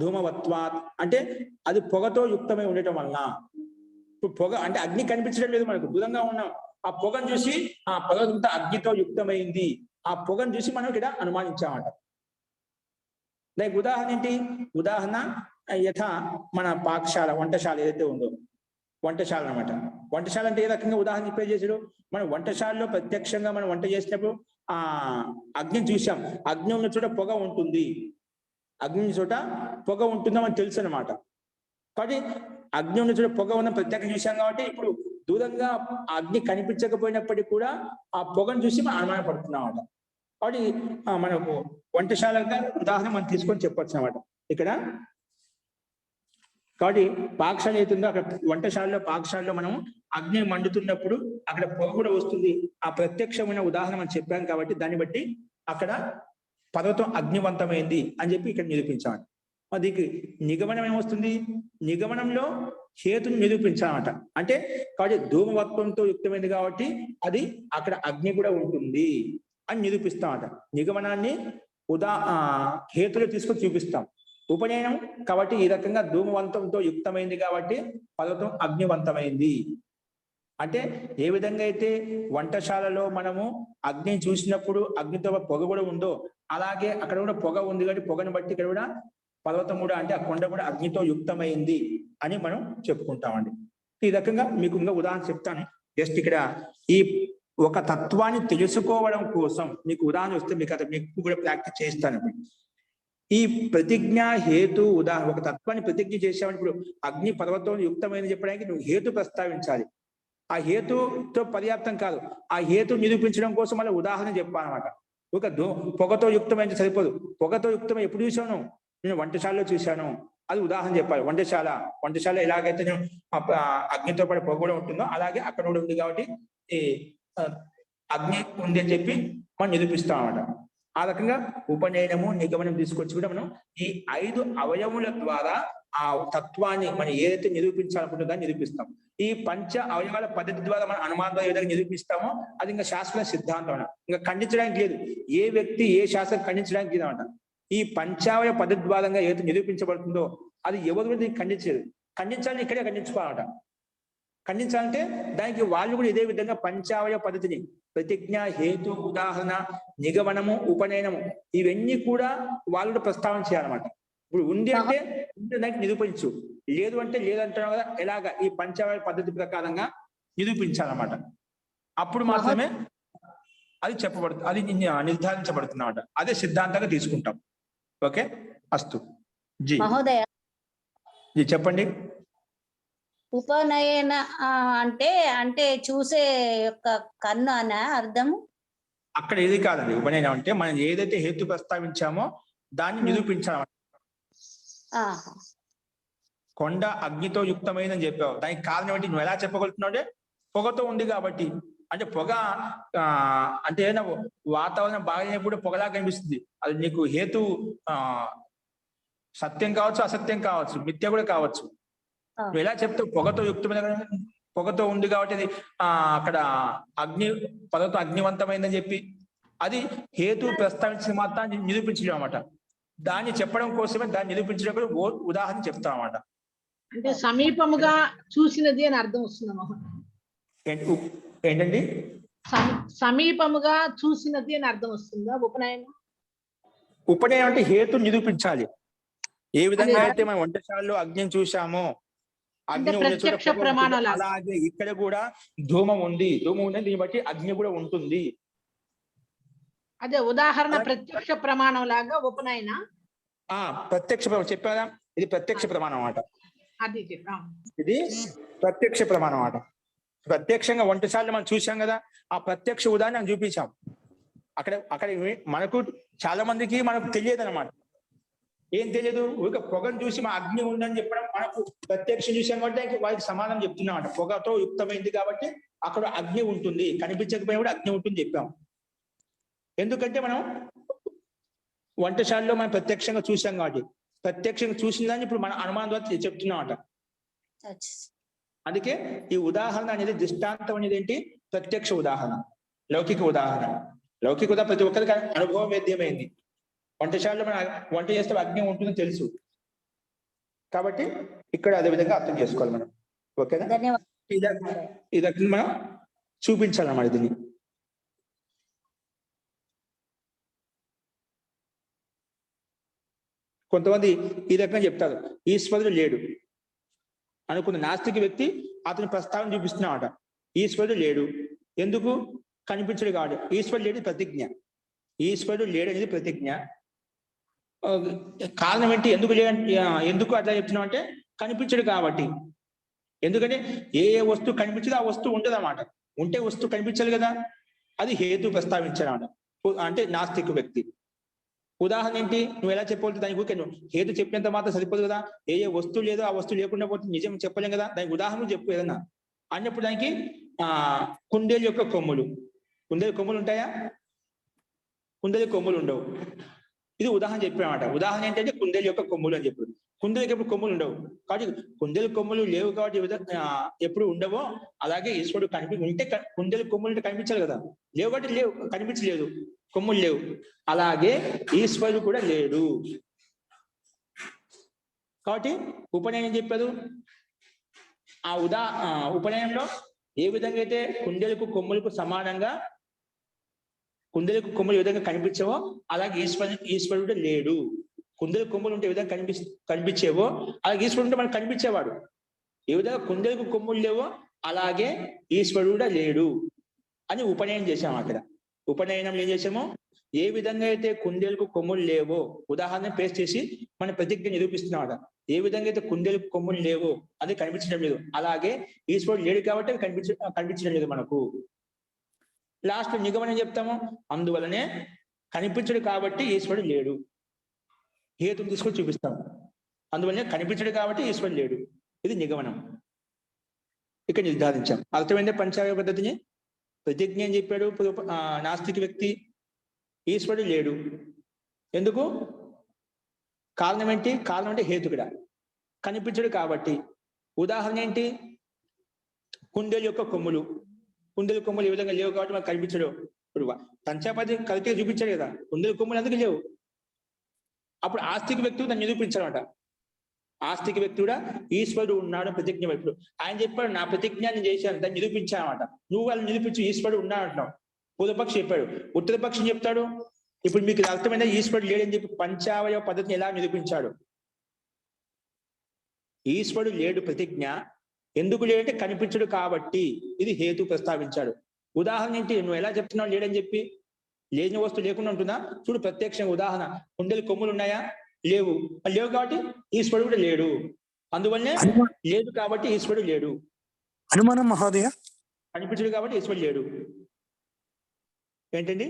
ధూమవత్వాత్ అంటే అది పొగతో యుక్తమై ఉండటం వలన. ఇప్పుడు పొగ అంటే అగ్ని కనిపించడం లేదు, మనకు దూరంగా ఉన్నాం. ఆ పొగను చూసి ఆ పర్వతంతో అగ్నితో యుక్తమైంది, ఆ పొగను చూసి మనం ఇక్కడ అనుమానించామట. దానికి ఉదాహరణ ఏంటి? ఉదాహరణ యథా మన పాకశాల, వంటశాల ఏదైతే ఉందో వంటశాల అనమాట. వంటశాల అంటే ఏ రకంగా ఉదాహరణ చెప్పే చేసాడు? మనం వంటశాలలో ప్రత్యక్షంగా మనం వంట చేసినప్పుడు అగ్నిని చూసాం. అగ్ని ఉన్న చోట పొగ ఉంటుంది, అగ్ని చోట పొగ ఉంటుందో మనకు తెలుసు అనమాట. కాబట్టి అగ్ని ఉన్న చోట పొగ ఉన్న ప్రత్యేకంగా చూసాం కాబట్టి ఇప్పుడు దూరంగా అగ్ని కనిపించకపోయినప్పటికీ కూడా ఆ పొగను చూసి మనం అనుమాన పడుతున్నాం అన్నమాట. కాబట్టి మనకు వంటశాలగా ఉదాహరణ మనం తీసుకొని చెప్పొచ్చు అన్నమాట ఇక్కడ. కాబట్టి పాకశాల అవుతుందో అక్కడ వంటశాలలో, పాకశాలలో మనం అగ్ని మండుతున్నప్పుడు అక్కడ పొగ కూడా వస్తుంది. ఆ ప్రత్యక్షమైన ఉదాహరణ మనం చెప్పాం కాబట్టి దాన్ని బట్టి అక్కడ పర్వతం అగ్నివంతమైంది అని చెప్పి ఇక్కడ నిరూపించాలి. దీనికి నిగమనం ఏమొస్తుంది? నిగమనంలో హేతుని నిరూపించాలన్నమాట. అంటే కాబట్టి ధూమవత్వంతో యుక్తమైంది కాబట్టి అది అక్కడ అగ్ని కూడా ఉంటుంది అని నిరూపిస్తామట. నిగమనాన్ని హేతులు తీసుకొని చూపిస్తాం. ఉపనయనం కాబట్టి ఈ రకంగా ధూమవంతంతో యుక్తమైంది కాబట్టి పర్వతం అగ్నివంతమైంది. అంటే ఏ విధంగా అయితే వంటశాలలో మనము అగ్ని చూసినప్పుడు అగ్నితో పొగ కూడా ఉందో, అలాగే అక్కడ కూడా పొగ ఉంది కాబట్టి పొగను బట్టి ఇక్కడ కూడా పర్వతం కూడా అంటే ఆ కొండ కూడా అగ్నితో యుక్తమైంది అని మనం చెప్పుకుంటామండి. ఈ రకంగా మీకు ఇంకా ఉదాహరణ చెప్తాను. జస్ట్ ఇక్కడ ఈ ఒక తత్వాన్ని తెలుసుకోవడం కోసం మీకు ఉదాహరణ వస్తే మీకు కూడా ప్రాక్టీస్ చేస్తాను. ఈ ప్రతిజ్ఞ హేతు ఉదాహరణ, ఒక తత్వాన్ని ప్రతిజ్ఞ చేసామని ఇప్పుడు అగ్ని పర్వతం యుక్తమైనది చెప్పడానికి నువ్వు హేతు ప్రస్తావించాలి. ఆ హేతుతో పర్యాప్తం కాదు, ఆ హేతు నిరూపించడం కోసం మళ్ళీ ఉదాహరణ చెప్పాలన్నమాట. ఒక పొగతో యుక్తమైనది సరిపోదు. పొగతో యుక్తమై ఎప్పుడు చూసాను? నేను వంటశాలలో చూశాను, అది ఉదాహరణ చెప్పాలి. వంటశాల ఎలాగైతే నేను అగ్నితో పాటు పొగ కూడా ఉంటుందో అలాగే అక్కడ కూడా ఉంది కాబట్టి ఈ అగ్ని ఉంది అని చెప్పి మనం నిరూపిస్తాం అన్నమాట. ఆ రకంగా ఉపనయనము, నిగమనం తీసుకొచ్చి కూడా మనం ఈ 5 అవయముల ద్వారా ఆ తత్వాన్ని మనం ఏదైతే నిరూపించాలనుకుంటుందో దాన్ని నిరూపిస్తాం. ఈ పంచ అవయవాల పద్ధతి ద్వారా మనం అనుమానం ఏ విధంగా నిరూపిస్తామో అది ఇంకా శాస్త్ర సిద్ధాంతం అన్న. ఇంకా ఖండించడానికి లేదు, ఏ వ్యక్తి ఏ శాస్త్రం ఖండించడానికి లేదన్నమాట. ఈ పంచావయ పద్ధతి ద్వారంగా ఏదైతే నిరూపించబడుతుందో అది ఎవరు ఖండించలేదు. ఖండించాలని ఇక్కడే ఖండించుకోవాలన్నమాట. ఖండించాలంటే దానికి వాళ్ళు కూడా ఇదే విధంగా పంచావయ పద్ధతిని ప్రతిజ్ఞ, హేతు, ఉదాహరణ, నిగమనము, ఉపనయనము ఇవన్నీ కూడా వాళ్ళు ప్రస్తావన చేయాలన్నమాట. ఇప్పుడు ఉంది అంటే దానికి నిరూపించు, లేదు అంటే లేదంటున్నావు కదా, ఎలాగా ఈ పంచావయ పద్ధతి ప్రకారంగా నిరూపించాలన్నమాట. అప్పుడు మాత్రమే అది చెప్పబడుతుంది, అది నిర్ధారించబడుతున్నమాట. అదే సిద్ధాంతంగా తీసుకుంటాం. ఓకే, అస్తు జీ మహోదయ. జీ చెప్పండి. ఉపనయన అంటే చూసే యొక్క కన్ను అనే అర్థము. అక్కడ ఏది కాదండి. ఉపనయనం అంటే మనం ఏదైతే హేతు ప్రస్తావించామో దాన్ని నిరూపించాలి. కొండ అగ్నితో యుక్తమైందని చెప్పావు, దానికి కారణం ఏంటి? నువ్వు ఎలా చెప్పగలుగుతున్నావు అంటే పొగతో ఉంది కాబట్టి. అంటే పొగ అంటే ఏదైనా వాతావరణం బాగాలేనప్పుడు పొగలా కనిపిస్తుంది. అది నీకు హేతు సత్యం కావచ్చు, అసత్యం కావచ్చు, మిథ్య కూడా కావచ్చు. నువ్వు ఎలా చెప్తావు? పొగతో యుక్తమైన, పొగతో ఉంది కాబట్టి అది అక్కడ పొగతో అగ్నివంతమైందని చెప్పి అది హేతు ప్రస్తావించిన మాత్రాన్ని నిరూపించడం అన్నమాట. దాన్ని చెప్పడం కోసమే దాన్ని నిరూపించడం ఉదాహరణ చెప్తాం అన్నమాట. అంటే సమీపముగా చూసినది అని అర్థం వస్తుందమ్మా. ఏంటండి? సమీపముగా చూసినది అని అర్థం వస్తుందా ఉపనయనం? ఉపనయనం అంటే హేతు నిరూపించాలి. ఏ విధంగా అయితే మనం వంటశాలలో అగ్నిని చూసామో, అగ్ని ప్రత్యక్ష ప్రమాణాలు, అలాగే ఇక్కడ కూడా ధూమం ఉంది. ధూమం ఉంది, దీన్ని బట్టి అగ్ని కూడా ఉంటుంది. అదే ఉదాహరణ ప్రత్యక్ష ప్రమాణం లాగా ఉపనయన. ప్రత్యక్ష చెప్పారా? ఇది ప్రత్యక్ష ప్రమాణం అన్నమాట. ఇది ప్రత్యక్ష ప్రమాణం అన్నమాట. ప్రత్యక్షంగా వంటశాలలో మనం చూసాం కదా, ఆ ప్రత్యక్ష ఉదాహరణ చూపించాం. అక్కడ మనకు చాలా మందికి మనకు తెలియదు అనమాట. ఏం తెలియదు? ఒక పొగను చూసి మా అగ్ని ఉందని చెప్పడం మనకు ప్రత్యక్షం చూసాం కాబట్టి వారికి సమాధానం చెప్తున్నాం అంట. పొగతో యుక్తమైంది కాబట్టి అక్కడ అగ్ని ఉంటుంది, కనిపించకపోయినా కూడా అగ్ని ఉంటుంది చెప్పాం. ఎందుకంటే మనం వంటశాలలో మనం ప్రత్యక్షంగా చూసాం కాబట్టి, ప్రత్యక్షంగా చూసిన దాన్ని ఇప్పుడు మన అనుమానం ద్వారా చెప్తున్నాం అంట. అందుకే ఈ ఉదాహరణ అనేది, దృష్టాంతం అనేది ఏంటి? ప్రత్యక్ష ఉదాహరణ, లౌకిక ఉదాహరణ. లౌకిక ఉదాహరణ ప్రతి ఒక్కరికి అనుభవం వేద్యమైంది. వంటశాలలో మనం వంట చేస్తే అగ్ని ఉంటుందని తెలుసు కాబట్టి ఇక్కడ అదే విధంగా అర్థం చేసుకోవాలి మనం. ఓకేనా? ఇది మనం చూపించాలన్నమాట. దీన్ని కొంతమంది ఈ రకంగా చెప్తారు, ఈశ్వరుడు లేడు అనుకున్న నాస్తిక వ్యక్తి అతని ప్రస్తావన చూపిస్తున్నామట. ఈశ్వరుడు లేడు, ఎందుకు? కనిపించడు కాదు. ఈశ్వరుడు లేడు ప్రతిజ్ఞ. ఈశ్వరుడు లేడు అనేది ప్రతిజ్ఞ. కారణం ఏంటి? ఎందుకు అట్లా చెప్తున్నాం అంటే కనిపించడు కాబట్టి. ఎందుకంటే ఏ వస్తువు కనిపించదు ఆ వస్తువు ఉండదు అన్నమాట. ఉంటే వస్తువు కనిపించాలి కదా, అది హేతు ప్రస్తావించాలన్నమాట. అంటే నాస్తిక వ్యక్తి. ఉదాహరణ ఏంటి? నువ్వు ఎలా చెప్పవచ్చు? దానికి హేతు చెప్పినంత మాత్రం సరిపోదు కదా. ఏ వస్తువు లేదో ఆ వస్తువు లేకుండా పోతే నిజం చెప్పలేం కదా. దానికి ఉదాహరణ చెప్పు ఏదన్నా అన్నప్పుడు దానికి కుందేలు యొక్క కొమ్ములు. కుందేలు కొమ్ములు ఉంటాయా? కుందేలు కొమ్ములు ఉండవు. ఇది ఉదాహరణ చెప్పామన్నమాట. ఉదాహరణ ఏంటంటే కుందేలు యొక్క కొమ్ములు అని చెప్పారు. కుందేలుకి ఎప్పుడు కొమ్ములు ఉండవు కాబట్టి, కుందేలు కొమ్ములు లేవు కాబట్టి ఎప్పుడు ఉండవో అలాగే ఈశ్వరుడు ఉంటే కుందేలు కొమ్ములు అంటే కనిపించాలి కదా. లేవు కాబట్టి లేవు, కనిపించలేదు, కొమ్ములు లేవు. అలాగే ఈశ్వరుడు కూడా లేడు కాబట్టి ఉపనయనం చెప్పారు. ఆ ఉపనయనంలో ఏ విధంగా అయితే కుందేలకు కొమ్ములకు సమానంగా కుందేలకు కొమ్ములు ఏ విధంగా కనిపించవో అలాగే ఈశ్వరుడు లేడు. కుందేలు కొమ్ములు ఉంటే ఏ విధంగా కనిపించేవో అలాగే ఈశ్వరుడు ఉంటే మనకు కనిపించేవాడు. ఏ విధంగా కుందేలకు కొమ్ములు లేవో అలాగే ఈశ్వరుడు కూడా లేడు అని ఉపనయనం చేశాము. అక్కడ ఉపనయనం ఏం చేసామో, ఏ విధంగా అయితే కుందేలకు కొమ్ములు లేవో ఉదాహరణ పేస్ట్ చేసి మన ప్రతిజ్ఞ నిరూపిస్తున్నాడు. ఏ విధంగా అయితే కుందేలకు కొమ్ములు లేవో అది కనిపించడం లేదు, అలాగే ఈశ్వరుడు లేడు కాబట్టి కనిపించడం లేదు మనకు. లాస్ట్ నిగమనం చెప్తాము, అందువలనే కనిపించడు కాబట్టి ఈశ్వరుడు లేడు. హేతుని తీసుకొని చూపిస్తాము. అందువల్లనే కనిపించడు కాబట్టి ఈశ్వరుడు లేడు. ఇది నిగమనం. ఇక్కడ నిర్ధారించాం. అర్థమైందే పంచాంగ పద్ధతిని. ప్రతిజ్ఞ అని చెప్పాడు నాస్తిక వ్యక్తి. ఈశ్వరుడు లేడు ఎందుకు? కారణం ఏంటి? కారణం అంటే హేతుకుడా కనిపించడు కాబట్టి. ఉదాహరణ ఏంటి? కుందేలు యొక్క కొమ్ములు. కుందేలు కొమ్ములు ఏ విధంగా లేవు కాబట్టి మనకు కనిపించడు. ఇప్పుడు పంచాపతి కరెక్ట్గా చూపించాడు కదా, కుందేలు కొమ్ములు ఎందుకు లేవు. అప్పుడు ఆస్తిక వ్యక్తి దాన్ని నిరూపించాడట. ఆస్తిక వ్యక్తి కూడా ఈశ్వరుడు ఉన్నాడు ప్రతిజ్ఞ వ్యక్తుడు. ఆయన చెప్పాడు, నా ప్రతిజ్ఞాన్ని చేశాను, దాన్ని నిరూపించానమాట. నువ్వు వాళ్ళని నిరూపించి ఈశ్వరుడు ఉన్నాడు అంటున్నావు. పూర్వపక్షి చెప్పాడు. ఉత్తరపక్షం చెప్తాడు, ఇప్పుడు మీకు అర్థమైనా ఈశ్వరుడు లేడని చెప్పి పంచావయవ పద్ధతిని ఎలా నిరూపించాడు? ఈశ్వరుడు లేడు ప్రతిజ్ఞ ఎందుకు లేదంటే కనిపించడు కాబట్టి. ఇది హేతు ప్రస్తావించాడు. ఉదాహరణ ఏంటి? నువ్వు ఎలా చెప్తున్నావు లేడని చెప్పి? లేని వస్తువు లేకుండా ఉంటుందా? చూడు ప్రత్యక్షంగా ఉదాహరణ. కుండలి కొమ్ములు ఉన్నాయా? లేవు. లేవు కాబట్టి ఈశ్వరుడు కూడా లేడు. అందువల్లనే లేదు కాబట్టి ఈశ్వరుడు లేడు. అనుమానం మహోదయ. కనిపించడు కాబట్టి ఈశ్వరుడు లేడు. ఏంటండి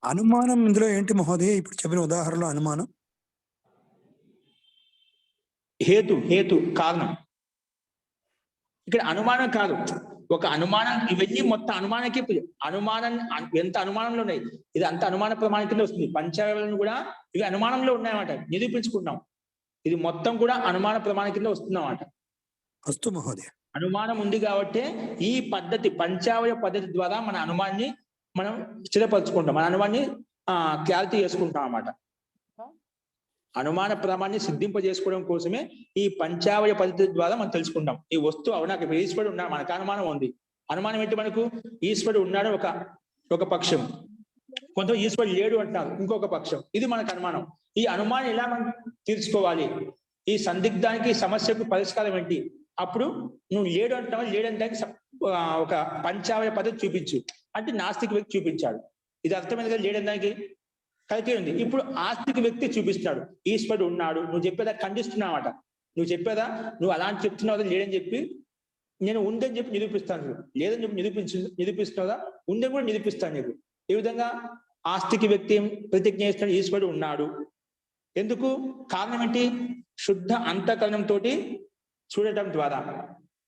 అనుమానం ఇందులో ఏంటి మహోదయ? ఇప్పుడు చెప్పిన ఉదాహరణలో అనుమానం హేతు కారణం. ఇక్కడ అనుమానం కాదు, ఒక అనుమానం. ఇవన్నీ మొత్తం అనుమానకి అనుమానం ఎంత అనుమానంలో ఉన్నాయి. ఇది అంత అనుమాన ప్రమాణం కింద వస్తుంది. పంచావళిని కూడా ఇవి అనుమానంలో ఉన్నాయన్నమాట, నిరూపించుకుంటున్నాం. ఇది మొత్తం కూడా అనుమాన ప్రమాణం కింద వస్తుందన్నమాట. అస్తు మహోదయ. అనుమానం ఉంది కాబట్టి ఈ పద్ధతి పంచావయ పద్ధతి ద్వారా మన అనుమానాన్ని మనం స్థిరపరచుకుంటాం, మన అనుమానాన్ని క్లారిటీ చేసుకుంటాం అన్నమాట. అనుమాన ప్రమాణాన్ని సిద్ధింపజేసుకోవడం కోసమే ఈ పంచావయ పద్ధతి ద్వారా మనం తెలుసుకుంటాం. ఈ వస్తువు అవునా, ఈశ్వరుడు ఉన్నాడు, మనకు అనుమానం ఉంది. అనుమానం ఏంటి మనకు? ఈశ్వరుడు ఉన్నాడు ఒక పక్షం, కొంత ఈశ్వరుడు లేడు అంటున్నారు ఇంకొక పక్షం. ఇది మనకు అనుమానం. ఈ అనుమానం ఎలా మనం తీర్చుకోవాలి? ఈ సందిగ్ధానికి సమస్యకు పరిష్కారం ఏంటి? అప్పుడు నువ్వు లేడు అంటున్నావు, లేడంటానికి ఒక పంచావయ పద్ధతి చూపించు అంటే నాస్తిక వ్యక్తి చూపించాడు. ఇది అర్థమైంది కదా, లేడడానికి కలిగి ఉంది. ఇప్పుడు ఆస్తిక వ్యక్తి చూపిస్తున్నాడు, ఈశ్వరుడు ఉన్నాడు. నువ్వు చెప్పేదా ఖండిస్తున్నావట. నువ్వు చెప్పేదా నువ్వు అలాంటి చెప్తున్నావు లేడని చెప్పి, నేను ఉందని చెప్పి నిరూపిస్తాను. లేదని చెప్పి నిరూపిస్తున్నావుదా, ఉందని కూడా నిరూపిస్తాను నీకు. ఈ విధంగా ఆస్తిక వ్యక్తి ప్రతిజ్ఞ చేస్తున్నాడు, ఈశ్వరుడు ఉన్నాడు. ఎందుకు? కారణం ఏంటి? శుద్ధ అంతఃకరణంతో చూడటం ద్వారా,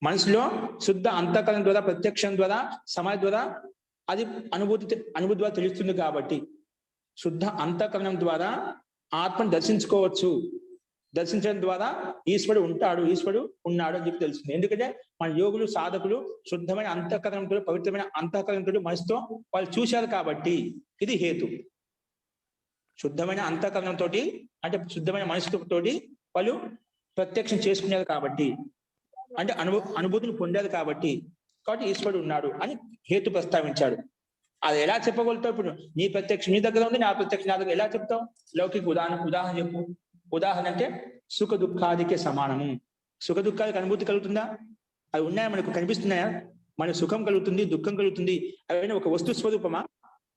మనసులో శుద్ధ అంతఃకరణం ద్వారా, ప్రత్యక్షం ద్వారా, సమాధి ద్వారా అది అనుభూతి ద్వారా తెలుస్తుంది. కాబట్టి శుద్ధ అంతఃకరణం ద్వారా ఆత్మను దర్శించుకోవచ్చు. దర్శించడం ద్వారా ఈశ్వరుడు ఉంటాడు, ఈశ్వరుడు ఉన్నాడు అని చెప్పి తెలుస్తుంది. ఎందుకంటే మన యోగులు సాధకులు శుద్ధమైన అంతఃకరణంతో, పవిత్రమైన అంతఃకరణంతో మనసుతో వాళ్ళు చూశారు కాబట్టి ఇది హేతు. శుద్ధమైన అంతఃకరణంతో అంటే శుద్ధమైన మనసుతోటి వాళ్ళు ప్రత్యక్షం చేసుకున్నారు కాబట్టి, అంటే అనుభూతిని పొందారు కాబట్టి ఈశ్వరుడు ఉన్నాడు అని హేతు ప్రస్తావించాడు. అది ఎలా చెప్పగలుగుతావు? ఇప్పుడు నీ ప్రత్యక్షం నీ దగ్గర ఉంది, నా ప్రత్యక్షం నా దగ్గర, ఎలా చెప్తావు? లౌకిక ఉదాహరణ చెప్పు. ఉదాహరణ అంటే సుఖ దుఃఖాదికే సమానము. సుఖ దుఃఖాలకు అనుభూతి కలుగుతుందా? అవి ఉన్నాయా, మనకు కనిపిస్తున్నాయా? మన సుఖం కలుగుతుంది, దుఃఖం కలుగుతుంది, అవన్నీ ఒక వస్తు స్వరూపమా?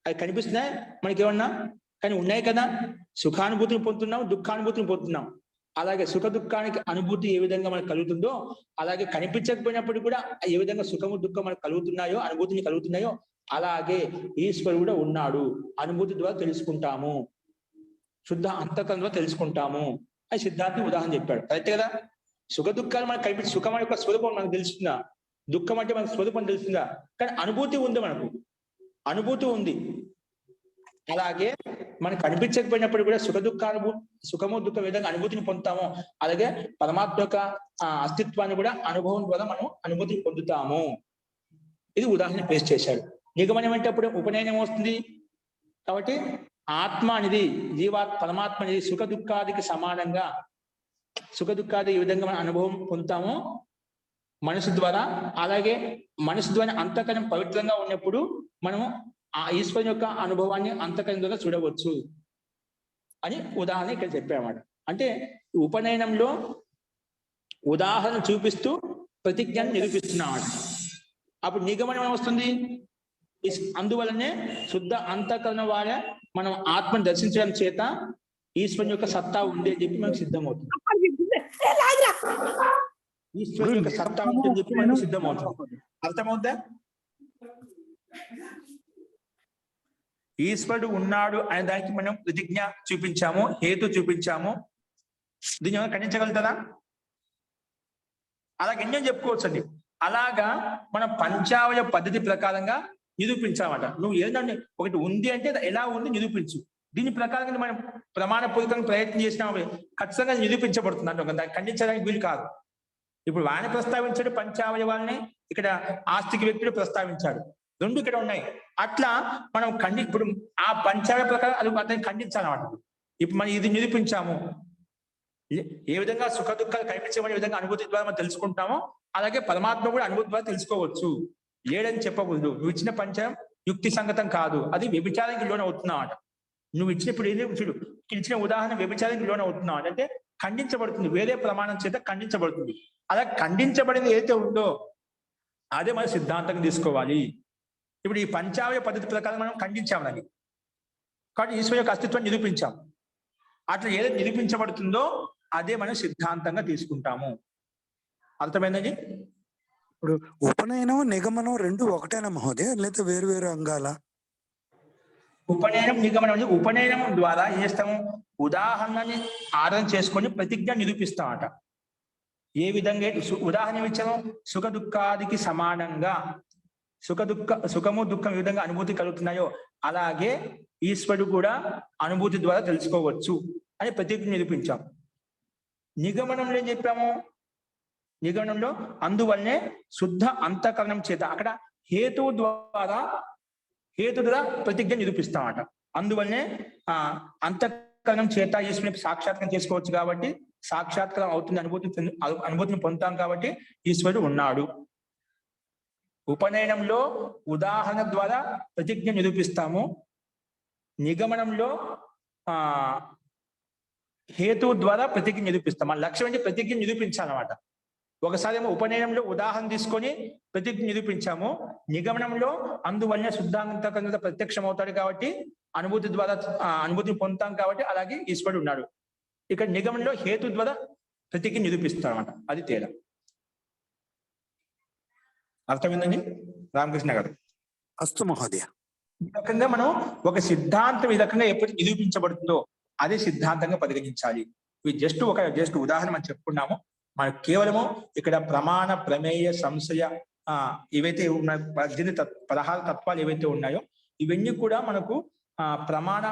అవి కనిపిస్తున్నాయా మనకేమన్నా? కానీ ఉన్నాయి కదా. సుఖానుభూతిని పొందుతున్నాం, దుఃఖానుభూతిని పొందుతున్నాం. అలాగే సుఖ దుఃఖానికి అనుభూతి ఏ విధంగా మనకు కలుగుతుందో, అలాగే కనిపించకపోయినప్పుడు కూడా ఏ విధంగా సుఖము దుఃఖం మనకు కలుగుతున్నాయో, అనుభూతిని కలుగుతున్నాయో, అలాగే ఈశ్వరుడు కూడా ఉన్నాడు. అనుభూతి ద్వారా తెలుసుకుంటాము, శుద్ధ అంతఃకరణ ద్వారా తెలుసుకుంటాము అని సిద్ధార్థి ఉదాహరణ చెప్పాడు. కరెక్ట్ కదా. సుఖ దుఃఖాలు మనకు కనిపించి, సుఖం యొక్క స్వరూపం మనకు తెలుస్తుందా, దుఃఖం అంటే మనకు స్వరూపం తెలుస్తుందా? కానీ అనుభూతి ఉంది, మనకు అనుభూతి ఉంది. అలాగే మనకు కనిపించకపోయినప్పుడు కూడా సుఖము దుఃఖ విధంగా అనుభూతిని పొందుతాము. అలాగే పరమాత్మ యొక్క అస్తిత్వాన్ని కూడా అనుభవం ద్వారా మనం అనుభూతిని పొందుతాము. ఇది ఉదాహరణ పేస్ చేశాడు. నిగమనం అంటే అప్పుడు ఉపనయనం వస్తుంది. కాబట్టి ఆత్మ అనేది పరమాత్మ అనేది సుఖ దుఃఖాదికి సమానంగా, సుఖ దుఃఖాది ఈ విధంగా మనం అనుభవం పొందుతాము మనసు ద్వారా. అలాగే మనసు ద్వారా అంతఃకరణం పవిత్రంగా ఉన్నప్పుడు మనము ఆ ఈశ్వరుని యొక్క అనుభవాన్ని అంతఃకరణ ద్వారా చూడవచ్చు అని ఉదాహరణ ఇక్కడ చెప్పామన్నమాట. అంటే ఉపనయనంలో ఉదాహరణ చూపిస్తూ ప్రతిజ్ఞాన్ని నిరూపిస్తున్నామట. అప్పుడు నిగమనం ఏమొస్తుంది? అందువలనే శుద్ధ అంతఃకరణ వారే మనం ఆత్మను దర్శించడం చేత ఈశ్వరుని యొక్క సత్తా ఉంది అని చెప్పి మనకు సిద్ధమవుతుంది. ఈశ్వరుని యొక్క సత్తా ఉంది అని చెప్పి మనకు సిద్ధమవుతుంది. అర్థమవుతుందా? ఈశ్వరుడు ఉన్నాడు అనే దానికి మనం ప్రతిజ్ఞ చూపించాము, హేతు చూపించాము. దీన్ని ఏమైనా ఖండించగలుగుతారా? అలాగే ఎన్నో చెప్పుకోవచ్చండి. అలాగా మనం పంచావయ పద్ధతి ప్రకారంగా నిరూపించామట. నువ్వు ఏదంటే ఒకటి ఉంది అంటే ఎలా ఉంది నిరూపించు. దీని ప్రకారంగా మనం ప్రమాణపూర్వకంగా ప్రయత్నం చేసినా ఖచ్చితంగా నిరూపించబడుతుంది అంటే దాన్ని ఖండించడానికి వీలు కాదు. ఇప్పుడు వాణి ప్రస్తావించాడు పంచావయవాల్ని, ఇక్కడ ఆస్తిక వ్యక్తుడు ప్రస్తావించాడు. రెండు ఇక్కడ ఉన్నాయి. అట్లా మనం ఇప్పుడు ఆ పంచావయ ప్రకారం అది అతన్ని ఖండించాలన్నమాట. ఇప్పుడు మనం ఇది నిరూపించాము. ఏ విధంగా సుఖ దుఃఖాలు కనిపించే విధంగా అనుభూతి ద్వారా మనం తెలుసుకుంటామో, అలాగే పరమాత్మ కూడా అనుభూతి ద్వారా తెలుసుకోవచ్చు. లేడని చెప్పకూడదు. నువ్వు ఇచ్చిన పంచం యుక్తి సంగతం కాదు, అది వ్యభిచారానికి లోన్ అవుతున్నావు. నువ్వు ఇచ్చినప్పుడు ఏదో చూడు, ఇచ్చిన ఉదాహరణ వ్యభిచారానికి లోన్ అవుతున్నావు అంటే ఖండించబడుతుంది, వేరే ప్రమాణం చేత ఖండించబడుతుంది. అలా ఖండించబడింది ఏదైతే ఉందో అదే మన సిద్ధాంతంగా తీసుకోవాలి. ఇప్పుడు ఈ పంచావయ పద్ధతి ప్రకారం మనం ఖండించాము అది, కాబట్టి ఈశ్వరు యొక్క అస్తిత్వాన్ని నిరూపించాం. అట్లా ఏదైతే నిరూపించబడుతుందో అదే మనం సిద్ధాంతంగా తీసుకుంటాము. అర్థమైందండి? ఇప్పుడు ఉపనయనం నిగమనం రెండు ఒకటేనా మహోదయ, లేదా వేరు వేరు అంగాల? ఉపనయనం నిగమనం అంటే ఉపనయనం ద్వారా ఏం చేస్తాము, ఉదాహరణని ఆధారం చేసుకొని ప్రతిజ్ఞ నిరూపిస్తామట. ఏ విధంగా ఉదాహరణ ఇచ్చాము, సుఖ దుఃఖాదికి సమానంగా సుఖము దుఃఖం ఏ విధంగా అనుభూతి కలుగుతున్నాయో అలాగే ఈశ్వరుడు కూడా అనుభూతి ద్వారా తెలుసుకోవచ్చు అని ప్రతిజ్ఞ నిరూపించాం. నిగమనంలో ఏం చెప్పాము, నిగమనంలో అందువల్లనే శుద్ధ అంతఃకరణం చేత, అక్కడ హేతువు ద్వారా ప్రతిజ్ఞ నిరూపిస్తామట. అందువల్లనే అంతఃకరణం చేత ఈశ్వరుని సాక్షాత్కారం చేసుకోవచ్చు కాబట్టి, సాక్షాత్కారం అవుతుంది, అనుభూతిని పొందుతాం కాబట్టి ఈశ్వరుడు ఉన్నాడు. ఉపనయనంలో ఉదాహరణ ద్వారా ప్రతిజ్ఞ నిరూపిస్తాము. నిగమనంలో హేతు ద్వారా ప్రతిజ్ఞ నిరూపిస్తాం. మన లక్ష్యం అంటే ప్రతిజ్ఞ నిరూపించాలన్నమాట. ఒకసారి ఏమో ఉపనయనంలో ఉదాహరణ తీసుకొని ప్రతిజ్ఞ నిరూపించాము. నిగమనంలో అందువల్ల శుద్ధాంతకంగా ప్రత్యక్షం అవుతాడు కాబట్టి అనుభూతి ద్వారా అనుభూతిని పొందుతాం కాబట్టి అలాగే ఈశ్వరుడు ఉన్నాడు. ఇక్కడ నిగమనంలో హేతు ద్వారా ప్రతిజ్ఞ నిరూపిస్తాం అన్నమాట. అది తేడా. అర్థమైందండి రామకృష్ణ గారు? అస్తు మహోదయ. ఈ రకంగా మనం ఒక సిద్ధాంతం ఈ రకంగా ఎప్పుడు నిరూపించబడుతుందో అదే సిద్ధాంతంగా పరిగణించాలి. ఇవి జస్ట్ ఉదాహరణ మనం చెప్పుకున్నాము. మనకు కేవలము ఇక్కడ ప్రమాణ ప్రమేయ సంశయ ఏవైతే ఉన్నాయి 16 తత్వాలు ఏవైతే ఉన్నాయో ఇవన్నీ కూడా మనకు ప్రమాణ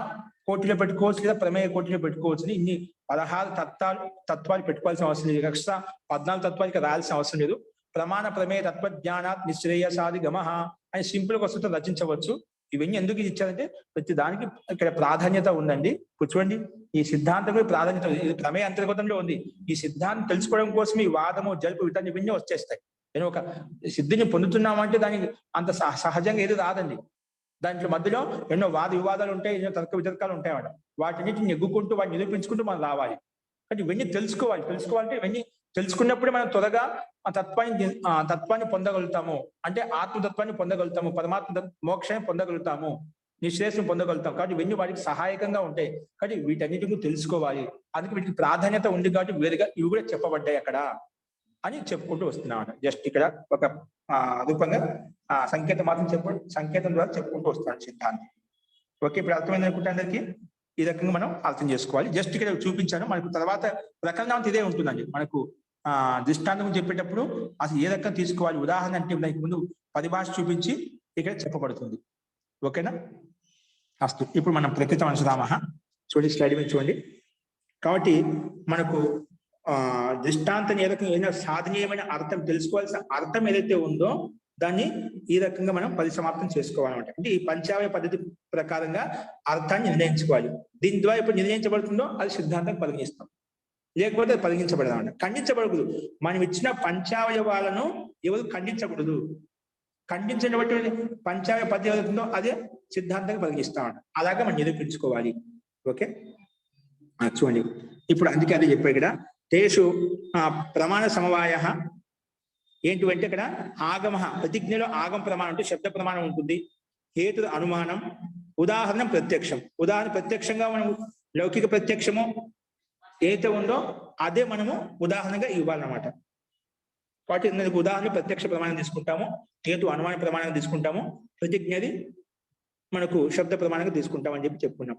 కోటిలో పెట్టుకోవచ్చు లేదా ప్రమేయ కోటిలో పెట్టుకోవచ్చు. ఇన్ని 16 తత్వాలు పెట్టుకోవాల్సిన అవసరం లేదు. ఎక్స్ట్రా 14 తత్వాలకి రాయాల్సిన అవసరం లేదు. ప్రమాణ ప్రమేయ తత్వ జ్ఞానాత్ నిశ్రేయసాది గమః అని సింపుల్ గా వస్తుంటే రచించవచ్చు. ఇవన్నీ ఎందుకు ఇచ్చారంటే ప్రతి దానికి ఇక్కడ ప్రాధాన్యత ఉందండి. కూర్చోండి, ఈ సిద్ధాంతం ప్రాధాన్యత ఇది ప్రమేయ అంతర్గతంలో ఉంది. ఈ సిద్ధాంతం తెలుసుకోవడం కోసం ఈ వాదము జల్పు విధానం ఇవన్నీ వచ్చేస్తాయి. నేను ఒక సిద్ధిని పొందుతున్నామంటే దానికి అంత సహజంగా ఏది రాదండి. దాంట్లో మధ్యలో ఎన్నో వాద వివాదాలు ఉంటాయి, ఎన్నో తర్క వితర్కాలు ఉంటాయన్నమాట. వాటిని నెగ్గుకుంటూ వాటిని నిరూపించుకుంటూ మనం రావాలి. కానీ ఇవన్నీ తెలుసుకోవాలంటే ఇవన్నీ తెలుసుకున్నప్పుడే మనం త్వరగా ఆ తత్వాన్ని పొందగలుగుతాము. అంటే ఆత్మతత్వాన్ని పొందగలుగుతాము, పరమాత్మ మోక్షాన్ని పొందగలుగుతాము, నిశ్రేయస్సును పొందగలుగుతాం. కాబట్టి ఇవన్నీ వాటికి సహాయకంగా ఉంటాయి. కాబట్టి వీటన్నిటిని తెలుసుకోవాలి. అందుకే వీటికి ప్రాధాన్యత ఉంది కాబట్టి వేరుగా ఇవి కూడా చెప్పబడ్డాయి అక్కడ అని చెప్పుకుంటూ వస్తున్నాం. జస్ట్ ఇక్కడ ఒక రూపంగా సంకేతం మాత్రం సంకేతం ద్వారా చెప్పుకుంటూ వస్తున్నాడు సిద్ధాంతం. ఓకే, ఇప్పుడు అర్థమైంది అనుకుంటే అందరికీ ఈ రకంగా మనం అర్థం చేసుకోవాలి. జస్ట్ ఇక్కడ చూపించాను. మనకు తర్వాత ప్రకరణం ఇదే ఉంటుందండి. మనకు దృష్టాంతం చెప్పేటప్పుడు అసలు ఏ రకంగా తీసుకోవాలి, ఉదాహరణ అంటే దానికి ముందు పరిభాష చూపించి ఇక్కడ చెప్పబడుతుంది. ఓకేనా? అస్తు. ఇప్పుడు మనం ప్రకృతం అనుసరామః. చూడండి, స్లైడ్ మీద చూడండి. కాబట్టి మనకు దృష్టాంతం ఏ రకంగా ఏదైనా సాధనీయమైన అర్థం తెలుసుకోవాల్సిన అర్థం ఏదైతే ఉందో దాన్ని ఈ రకంగా మనం పరిసమాప్తం చేసుకోవాలన్నమాట. అంటే ఈ పంచావయ పద్ధతి ప్రకారంగా అర్థాన్ని నిర్ణయించుకోవాలి. దీని ద్వారా ఇప్పుడు నిర్ణయించబడుతుందో అది సిద్ధాంతం పరిగణిస్తాం, లేకపోతే అది పరిగణించబడదన్నమాట. ఖండించబడకూడదు. మనం ఇచ్చిన పంచావయవాలను ఎవరు ఖండించకూడదు. ఖండించినటువంటి పంచావయ పద్ధతి ఏదవుతుందో అదే సిద్ధాంతంగా పరిగణిస్తామన్నమాట. అలాగే మనం నిరూపించుకోవాలి. ఓకే, చూడండి. ఇప్పుడు అందుకే అదే చెప్పాడు ఇక్కడ. తేషు ప్రమాణ సమవాయ ఏంటివంటే ఇక్కడ ఆగమ, ప్రతిజ్ఞలో ఆగమ ప్రమాణం అంటే శబ్ద ప్రమాణం ఉంటుంది, హేతు అనుమానం, ఉదాహరణ ప్రత్యక్షం. ఉదాహరణ ప్రత్యక్షంగా మనం లౌకిక ప్రత్యక్షము ఏదైతే ఉందో అదే మనము ఉదాహరణగా ఇవ్వాలన్నమాట. కాబట్టి ఇందుకు ఉదాహరణ ప్రత్యక్ష ప్రమాణం తీసుకుంటాము, హేతు అనుమాన ప్రమాణంగా తీసుకుంటాము, ప్రతిజ్ఞది మనకు శబ్ద ప్రమాణంగా తీసుకుంటాం అని చెప్పుకున్నాం.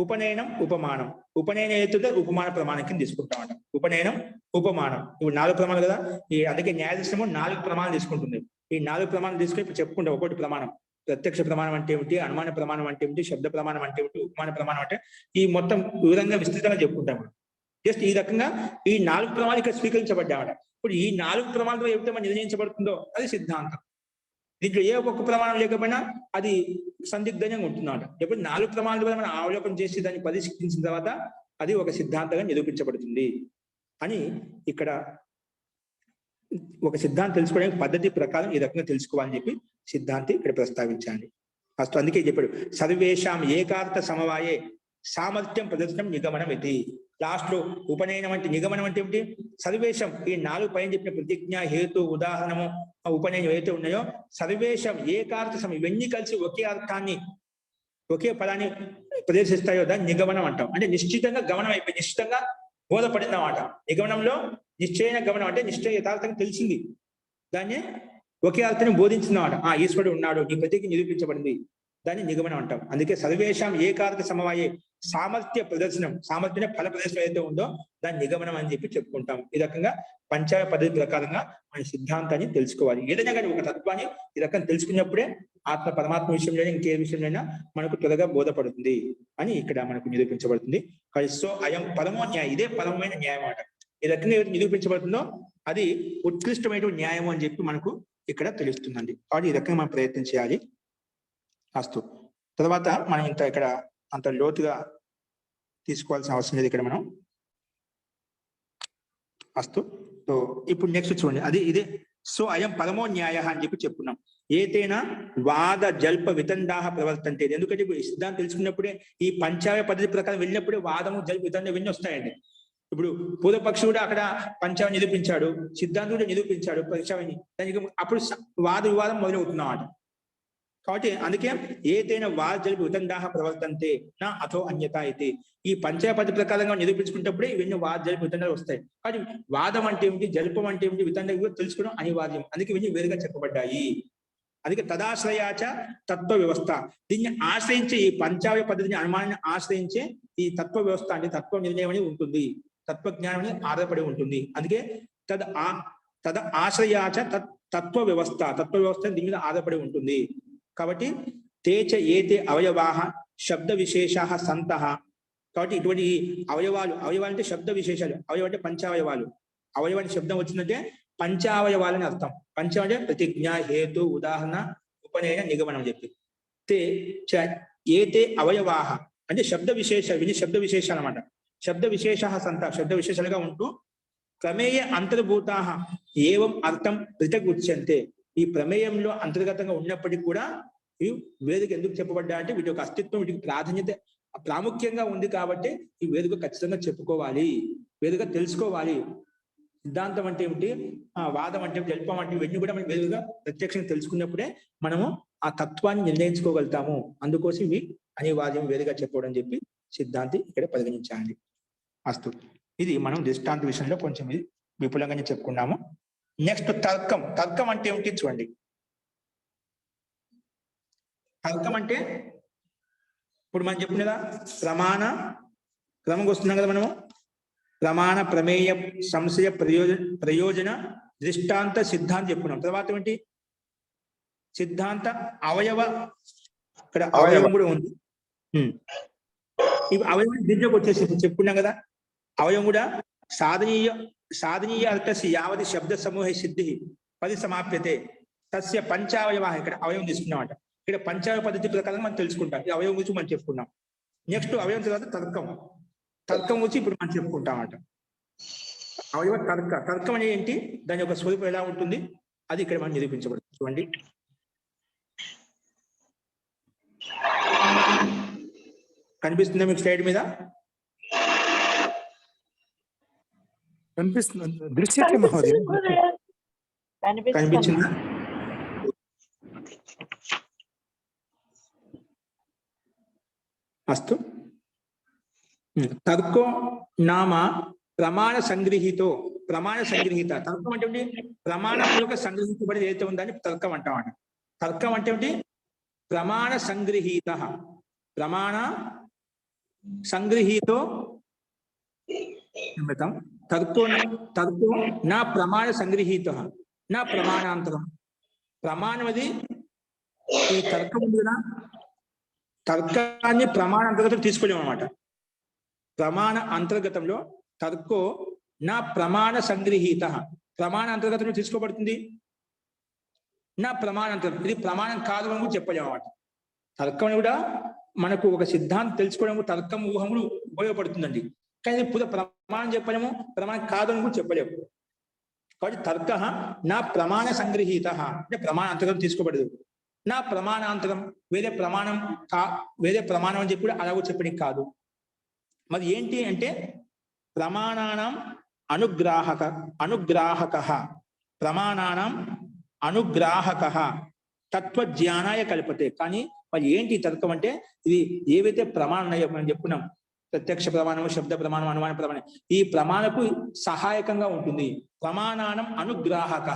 ఉపనయనం ఉపమానం, ఉపనయన హేతుగా ఉపమాన ప్రమాణం కింద తీసుకుంటామంట. ఉపనయనం ఉపమానం ఇప్పుడు 4 ప్రమాణాలు కదా. అందుకే న్యాయదర్శనము 4 ప్రమాణాలు తీసుకుంటుంది. ఈ 4 ప్రమాణాలు తీసుకుని ఇప్పుడు చెప్పుకుంటాం. ఒకటి ప్రమాణం ప్రత్యక్ష ప్రమాణం అంటే ఏమిటి, అనుమాన ప్రమాణం అంటే ఏమిటి, శబ్ద ప్రమాణం అంటే ఏమిటి, ఉపమాన ప్రమాణం అంటే ఈ మొత్తం వివరంగా విస్తృతంగా చెప్పుకుంటాం. జస్ట్ ఈ రకంగా ఈ 4 ప్రమాణాలు ఇక్కడ స్వీకరించబడ్డామట. ఇప్పుడు ఈ 4 ప్రమాణాలతో ఏమిటో మనం నిర్ణయించబడుతుందో అది సిద్ధాంతం. దీంట్లో ఏ ఒక్క ప్రమాణం లేకపోయినా అది సందిగ్ధంగా ఉంటుందన్నమాట. ఎప్పుడు 4 ప్రమాణాల ద్వారా మనం అవలోకనం చేసి దాన్ని పరిశీలించిన తర్వాత అది ఒక సిద్ధాంతంగా నిరూపించబడుతుంది అని ఇక్కడ ఒక సిద్ధాంతం తెలుసుకోవడానికి పద్ధతి ప్రకారం ఈ రకంగా తెలుసుకోవాలని చెప్పి సిద్ధాంతి ఇక్కడ ప్రస్తావించాలి. ఫస్ట్ అందుకే చెప్పాడు సర్వేషాం ఏకార్థ సమవాయే సామర్థ్యం ప్రదర్శనం నిగమనం ఇది. లాస్ట్ లో ఉపనయనం అంటే నిగమనం అంటే ఏమిటి, సర్వేషం ఈ 4 పైన చెప్పిన ప్రతిజ్ఞ, హేతు, ఉదాహరణము, ఉపనయనం ఏవైతే ఉన్నాయో సర్వేషం ఏకార్థ సమయం ఇవన్నీ కలిసి ఒకే అర్థాన్ని ఒకే ఫలాన్ని ప్రదర్శిస్తాయో దాన్ని నిగమనం అంటాం. అంటే నిశ్చితంగా గమనం అయిపోయి నిశ్చితంగా బోధపడిందన్నమాట. నిగమనంలో నిశ్చయ గమనం అంటే నిశ్చయ యథార్థంగా తెలిసింది, దాన్ని ఒకే అర్థాన్ని బోధించిందన్నమాట. ఈశ్వరుడు ఉన్నాడు, నీ ప్రతిజ్ఞ నిరూపించబడింది దాన్ని నిగమనం అంటాం. అందుకే సర్వేషాం ఏకార్క సమవాయే సామర్థ్య ప్రదర్శనం, సామర్థ్య ఫల ప్రదర్శనం ఏదైతే ఉందో దాన్ని నిగమనం అని చెప్పి చెప్పుకుంటాం. ఈ రకంగా పంచాయ పద్ధతి ప్రకారంగా మన సిద్ధాంతాన్ని తెలుసుకోవాలి. ఏదైనా కానీ ఒక తత్వాన్ని ఈ రకంగా తెలుసుకున్నప్పుడే ఆత్మ పరమాత్మ విషయంలో ఇంకే విషయంలో మనకు త్వరగా బోధపడుతుంది అని ఇక్కడ మనకు నిరూపించబడుతుంది. సో అయం పరమో న్యాయం, ఇదే పరమమైన న్యాయం అన్నమాట. ఈ రకంగా ఏదైతే నిరూపించబడుతుందో అది ఉత్కృష్టమైన న్యాయం అని చెప్పి మనకు ఇక్కడ తెలుస్తుందండి. కాబట్టి ఈ రకంగా మనం ప్రయత్నం చేయాలి. అస్తు. తర్వాత మనం ఇంత ఇక్కడ అంత లోతుగా తీసుకోవాల్సిన అవసరం లేదు ఇక్కడ మనం. అస్తు. సో ఇప్పుడు నెక్స్ట్ చూడండి, అది ఇదే. సో అయం పరమో న్యాయ అని చెప్పి చెప్పుకున్నాం. ఏతైనా వాద జల్ప వితండాహ ప్రవర్తంతే. ఎందుకంటే ఇప్పుడు సిద్ధాంతం తెలుసుకున్నప్పుడే ఈ పంచాయ పద్ధతి ప్రకారం వెళ్ళినప్పుడే వాదము జల్ప వితండ ఇవన్నీ వస్తాయండి. ఇప్పుడు పూర్వపక్షి కూడా అక్కడ పంచాన్ని నిరూపించాడు, సిద్ధాంతం కూడా నిరూపించాడు పంచాన్ని, దానికి అప్పుడు వాద వివాదం మొదలవుతున్నమాట. కాబట్టి అందుకే ఏదైనా వాద జల్ప వితండాహ ప్రవర్తంతే నా అథో అన్యత అయితే, ఈ పంచాయ పద్ధతి ప్రకారంగా నిరూపించుకున్నప్పుడే ఇవన్నీ వాద జల్ప వితండాలు వస్తాయి. కాబట్టి వాదం అంటే ఏమిటి, జల్పం అంటే ఏమిటి, వితండ కూడా తెలుసుకోవడం అనివార్యం. అందుకే ఇవన్నీ వేరుగా చెప్పబడ్డాయి. అందుకే తదాశ్రయాచ తత్వ వ్యవస్థ, దీన్ని ఆశ్రయించే ఈ పంచాయ పద్ధతిని అనుమానాన్ని ఆశ్రయించే ఈ తత్వ వ్యవస్థ అంటే తత్వ నిర్ణయం అనేది ఉంటుంది, తత్వజ్ఞానం అనేది ఆధారపడి ఉంటుంది. అందుకే తద ఆశ్రయాచ తత్వ వ్యవస్థ దీని మీద ఆధారపడి ఉంటుంది. కాబట్టి తేచ ఏతే అవయవాహ శబ్ద విశేషాః సంతః. కాబట్టి ఇటువంటి అవయవాలు అంటే శబ్ద విశేషాలు, అవయవం అంటే పంచావయవాలు. అవయవానికి శబ్దం వచ్చిందంటే పంచావయవాలని అర్థం. పంచం అంటే ప్రతిజ్ఞ, హేతు, ఉదాహరణ, ఉపనయన, నిగమనం అని చెప్పి. ఏతే అవయవాహ అంటే శబ్ద విశేషాలు అన్నమాట. శబ్ద విశేషాః సంతః, శబ్ద విశేషాలుగా ఉంటూ ప్రమేయ అంతర్భూతాః ఏవం అర్థం పృథక్ ఉచ్యంతే. ఈ ప్రమేయంలో అంతర్గతంగా ఉన్నప్పటికీ కూడా ఈ వేదిక ఎందుకు చెప్పబడ్డా అంటే వీటి యొక్క అస్తిత్వం, వీటికి ప్రాముఖ్యంగా ఉంది కాబట్టి ఈ వేదిక ఖచ్చితంగా చెప్పుకోవాలి, వేదిక తెలుసుకోవాలి. సిద్ధాంతం అంటే ఏమిటి, వాదం అంటే జల్పం అంటే ఇవన్నీ కూడా మనం వేదికగా ప్రత్యక్షంగా తెలుసుకున్నప్పుడే మనము ఆ తత్వాన్ని నిర్ణయించుకోగలుగుతాము. అందుకోసం ఇవి అనివార్యం వేదికగా చెప్పడం చెప్పి సిద్ధాంతి ఇక్కడ పరిగణించాలి. అస్తు. ఇది మనం దృష్టాంత విషయంలో కొంచెం ఇది విపులంగానే చెప్పుకున్నాము. నెక్స్ట్ తర్కం అంటే ఏమిటి చూడండి. తర్కం అంటే ఇప్పుడు మనం చెప్పిన కదా క్రమంగా వస్తున్నాం కదా మనము, ప్రమాణ, ప్రమేయ, సంశయ, ప్రయోజన, దృష్టాంత, సిద్ధాంతం చెప్పుకున్నాం. తర్వాత ఏంటి, సిద్ధాంత అవయవ, ఇక్కడ అవయవం కూడా ఉంది. ఇవి అవయవం దీంట్లోకి వచ్చేసి చెప్పుకున్నాం కదా. అవయవం కూడా సాధనీయ అర్థస్య యావతి శబ్ద సమూహ సిద్ధి పరిసమాప్యతే తస్య పంచావయవ. ఇక్కడ అవయవం తీసుకున్నామట. ఇక్కడ పంచావయ పద్ధతి ప్రకారం మనం తెలుసుకుంటాం. ఈ అవయవం గురించి మనం చెప్పుకున్నాం. నెక్స్ట్ అవయవం తర్వాత తర్కం వచ్చి ఇప్పుడు మనం చెప్పుకుంటామట. అవయవ తర్కం అనేది ఏంటి, దాని యొక్క స్వరూపం ఎలా ఉంటుంది, అది ఇక్కడ మనం నిరూపించబడుతుంది. చూడండి, కనిపిస్తుందా మీకు స్లైడ్ మీద? కనిపిస్తుంది, దృశ్యతే మహోదయం. కనిపించిందా? అస్తు. తర్కో నామ ప్రమాణ సంగ్రహీత. తర్కం అంటే ప్రమాణం యొక్క సంగ్రహించబడి ఏదైతే ఉందని తర్కం అంటామట. తర్కం అంటే ఏంటి, ప్రమాణ సంగ్రహీత. ప్రమాణ సంగ్రహీతో తర్కో నా ప్రమాణ సంగ్రహీత నా ప్రమాణాంతరం. ప్రమాణం అది ఈ తర్కం ఉంది కదా, తర్కాన్ని ప్రమాణ అంతర్గతం తీసుకోలేము అనమాట. ప్రమాణ అంతర్గతంలో తర్కో నా ప్రమాణ సంగ్రహీత, ప్రమాణ అంతర్గతంలో తీసుకోబడుతుంది. నా ప్రమాణాంతరం, ఇది ప్రమాణం కాదు అని కూడా చెప్పలేము అనమాట. తర్కం కూడా మనకు ఒక సిద్ధాంతం తెలుసుకోవడం, తర్కం ఊహములు ఉపయోగపడుతుందండి. కానీ ఇప్పుడు ప్రమాణం చెప్పలేము, ప్రమాణం కాదు అని కూడా చెప్పలేము. కాబట్టి తర్క నా ప్రమాణ సంగ్రహీత అంటే ప్రమాణ అంతర్గతం తీసుకోబడదు. నా ప్రమాణాంతరం వేరే ప్రమాణం అని చెప్పి అలాగో చెప్పడానికి కాదు. మరి ఏంటి అంటే ప్రమాణానాం అనుగ్రాహక ప్రమాణానాం అనుగ్రాహక తత్వజ్ఞానాయ కల్పతే. కానీ మరి ఏంటి తర్కం అంటే, ఇది ఏవైతే ప్రమాణం ఉన్నాయో మనం చెప్పుకున్నాం, ప్రత్యక్ష ప్రమాణము, శబ్ద ప్రమాణం, అనుమాన ప్రమాణం, ఈ ప్రమాణకు సహాయకంగా ఉంటుంది. ప్రమాణానం అనుగ్రాహక,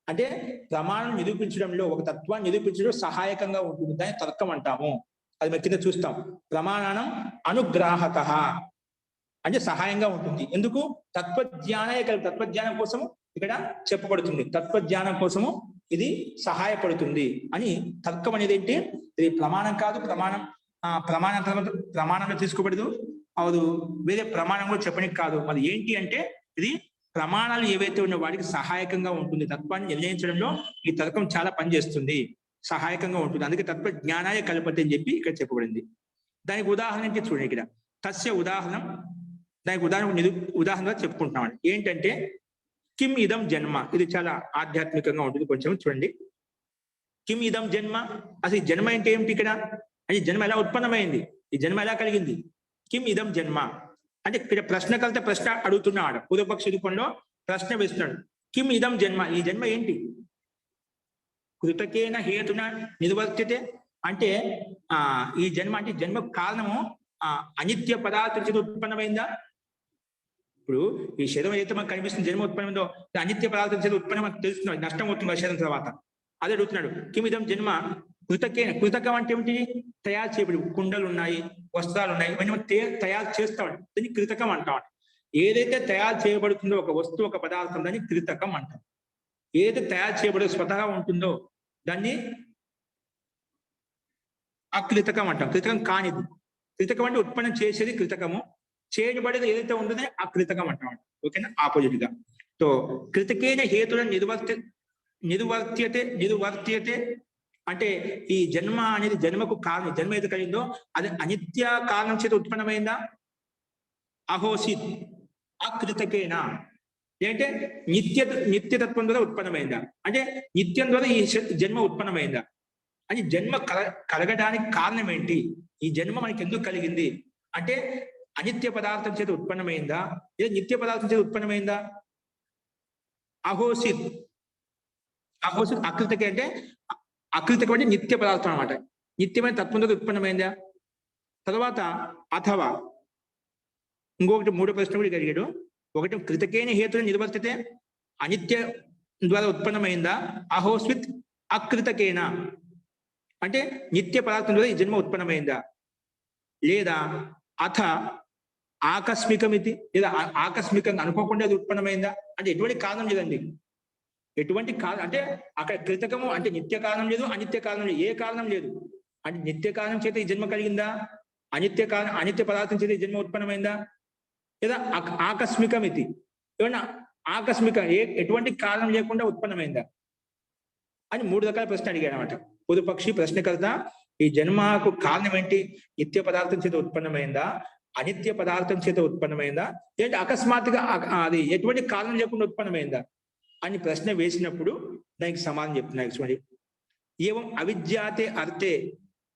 అంటే ప్రమాణం నిరూపించడంలో ఒక తత్వాన్ని నిరూపించడం సహాయకంగా ఉంటుంది, దాన్ని తర్కం అంటాము. అది మేము కింద చూస్తాం. ప్రమాణం అనుగ్రాహక అంటే సహాయంగా ఉంటుంది. ఎందుకు? తత్వజ్ఞానం కోసము ఇక్కడ చెప్పబడుతుంది. తత్వజ్ఞానం కోసము ఇది సహాయపడుతుంది అని. తర్కం అనేది ఏంటి? ఇది ప్రమాణం కాదు. ప్రమాణంలో తీసుకోబడదు. అది వేరే ప్రమాణం కూడా చెప్పడానికి కాదు. మరి ఏంటి అంటే ఇది ప్రమాణాలు ఏవైతే ఉన్న వాటికి సహాయకంగా ఉంటుంది. తత్వాన్ని నిర్ణయించడంలో ఈ తర్కం చాలా పనిచేస్తుంది, సహాయకంగా ఉంటుంది. అందుకే తత్వ జ్ఞానాయ కల్పతే అని చెప్పి ఇక్కడ చెప్పబడింది. దానికి ఉదాహరణ అంటే చూడండి, ఇక్కడ తస్య దానికి ఉదాహరణగా చెప్పుకుంటున్నాం. ఏంటంటే కిం ఇదం జన్మ. ఇది చాలా ఆధ్యాత్మికంగా ఉంటుంది. కొంచెం చూడండి. కిం ఇదం జన్మ, అసలు ఈ జన్మ అంటే ఏమిటి? ఇక్కడ అది జన్మ ఎలా ఉత్పన్నమైంది, ఈ జన్మ ఎలా కలిగింది? కిం ఇదం జన్మ అంటే ఇక్కడ ప్రశ్నకర్త ప్రశ్న అడుగుతున్నాడు. పూర్వపక్ష రూపంలో ప్రశ్న వేస్తున్నాడు. కిం ఇదం జన్మ, ఈ జన్మ ఏంటి? కృతకేన హేతున నిర్వర్త్యతే అంటే ఈ జన్మ అంటే జన్మకు కారణము అనిత్య పదార్థం చేత ఉత్పన్నమైందా? ఇప్పుడు ఈ శరీరం ఏదైతే మనకు కనిపిస్తుంది జన్మ ఉత్పన్నమైందో, అనిత్య పదార్థం చేత ఉత్పన్నం మనకు తెలుస్తున్నాడు, నష్టం అవుతుంది శరీరం తర్వాత. అదే అడుగుతున్నాడు. కిమిదం జన్మ కృతకేన. కృతకం అంటే ఏమిటి? తయారు చేయబడి కుండలు ఉన్నాయి, వస్త్రాలు ఉన్నాయి, ఇవన్నీ తయారు చేస్తాడు, దాన్ని కృతకం అంటాం. ఏదైతే తయారు చేయబడుతుందో ఒక వస్తువు, ఒక పదార్థం, దాన్ని కృతకం అంటాం. ఏదైతే తయారు చేయబడే స్వతహా ఉంటుందో దాన్ని అకృతకం అంటాం. కృతకం కానిది. కృతకం అంటే ఉత్పన్నం చేసేది కృతకము, చేయబడేది ఏదైతే ఉంటుందో అకృతకం అంటాం. ఓకేనా? ఆపోజిట్ గా. సో కృతకేన హేతులను నిర్వర్త్యతే అంటే ఈ జన్మ అనేది జన్మకు కారణం. జన్మ ఏది కలిగిందో అది అనిత్య కారణం చేత ఉత్పన్నమైందా? అహోసిత్ అకృతకేనా అంటే నిత్యతత్వం ద్వారా ఉత్పన్నమైందా? అంటే నిత్యం ద్వారా ఈ జన్మ ఉత్పన్నమైందా? అని జన్మ కలగడానికి కారణం ఏంటి? ఈ జన్మ మనకి ఎందుకు కలిగింది అంటే అనిత్య పదార్థం చేత ఉత్పన్నమైందా లేదా నిత్య పదార్థం చేత ఉత్పన్నమైందా? అహోసిత్ అకృతకే అంటే అకృతకం అంటే నిత్య పదార్థం అన్నమాట. నిత్యమైన తత్వం ద్వారా ఉత్పన్నమైందా? తర్వాత అథవా ఇంకొకటి మూడో ప్రశ్న కూడా అడిగాడు. ఒకటి కృతకేన హేతుని నిర్వర్తితే అనిత్య ద్వారా ఉత్పన్నమైందా? అహోస్విత్ అకృతకేన అంటే నిత్య పదార్థం ద్వారా ఈ జన్మ ఉత్పన్నమైందా? లేదా అథ ఆకస్మికమితి లేదా ఆకస్మికంగా అనుకోకుండా అది ఉత్పన్నమైందా? అంటే ఎటువంటి కారణం లేదండి. ఎటువంటి కారణం అంటే అక్కడ కృతకము అంటే నిత్య కారణం లేదు, అనిత్య కారణం లేదు, ఏ కారణం లేదు. అంటే నిత్య కారణం చేత ఈ జన్మ కలిగిందా? అనిత్య పదార్థం చేత ఈ జన్మ ఉత్పన్నమైందా? లేదా ఆకస్మికమితి ఏమన్నా ఆకస్మిక ఎటువంటి కారణం లేకుండా ఉత్పన్నమైందా అని మూడు రకాల ప్రశ్న అడిగాడు అనమాట పూర్వపక్షి ప్రశ్నకర్త. ఈ జన్మకు కారణం ఏంటి? నిత్య పదార్థం చేత ఉత్పన్నమైందా, అనిత్య పదార్థం చేత ఉత్పన్నమైందా, ఏంటి అకస్మాత్తుగా అది ఎటువంటి కారణం లేకుండా ఉత్పన్నమైందా అని ప్రశ్న వేసినప్పుడు దానికి సమాధానం చెప్తున్నాయి. చూడండి. ఏవం అవిద్యాతే అర్థే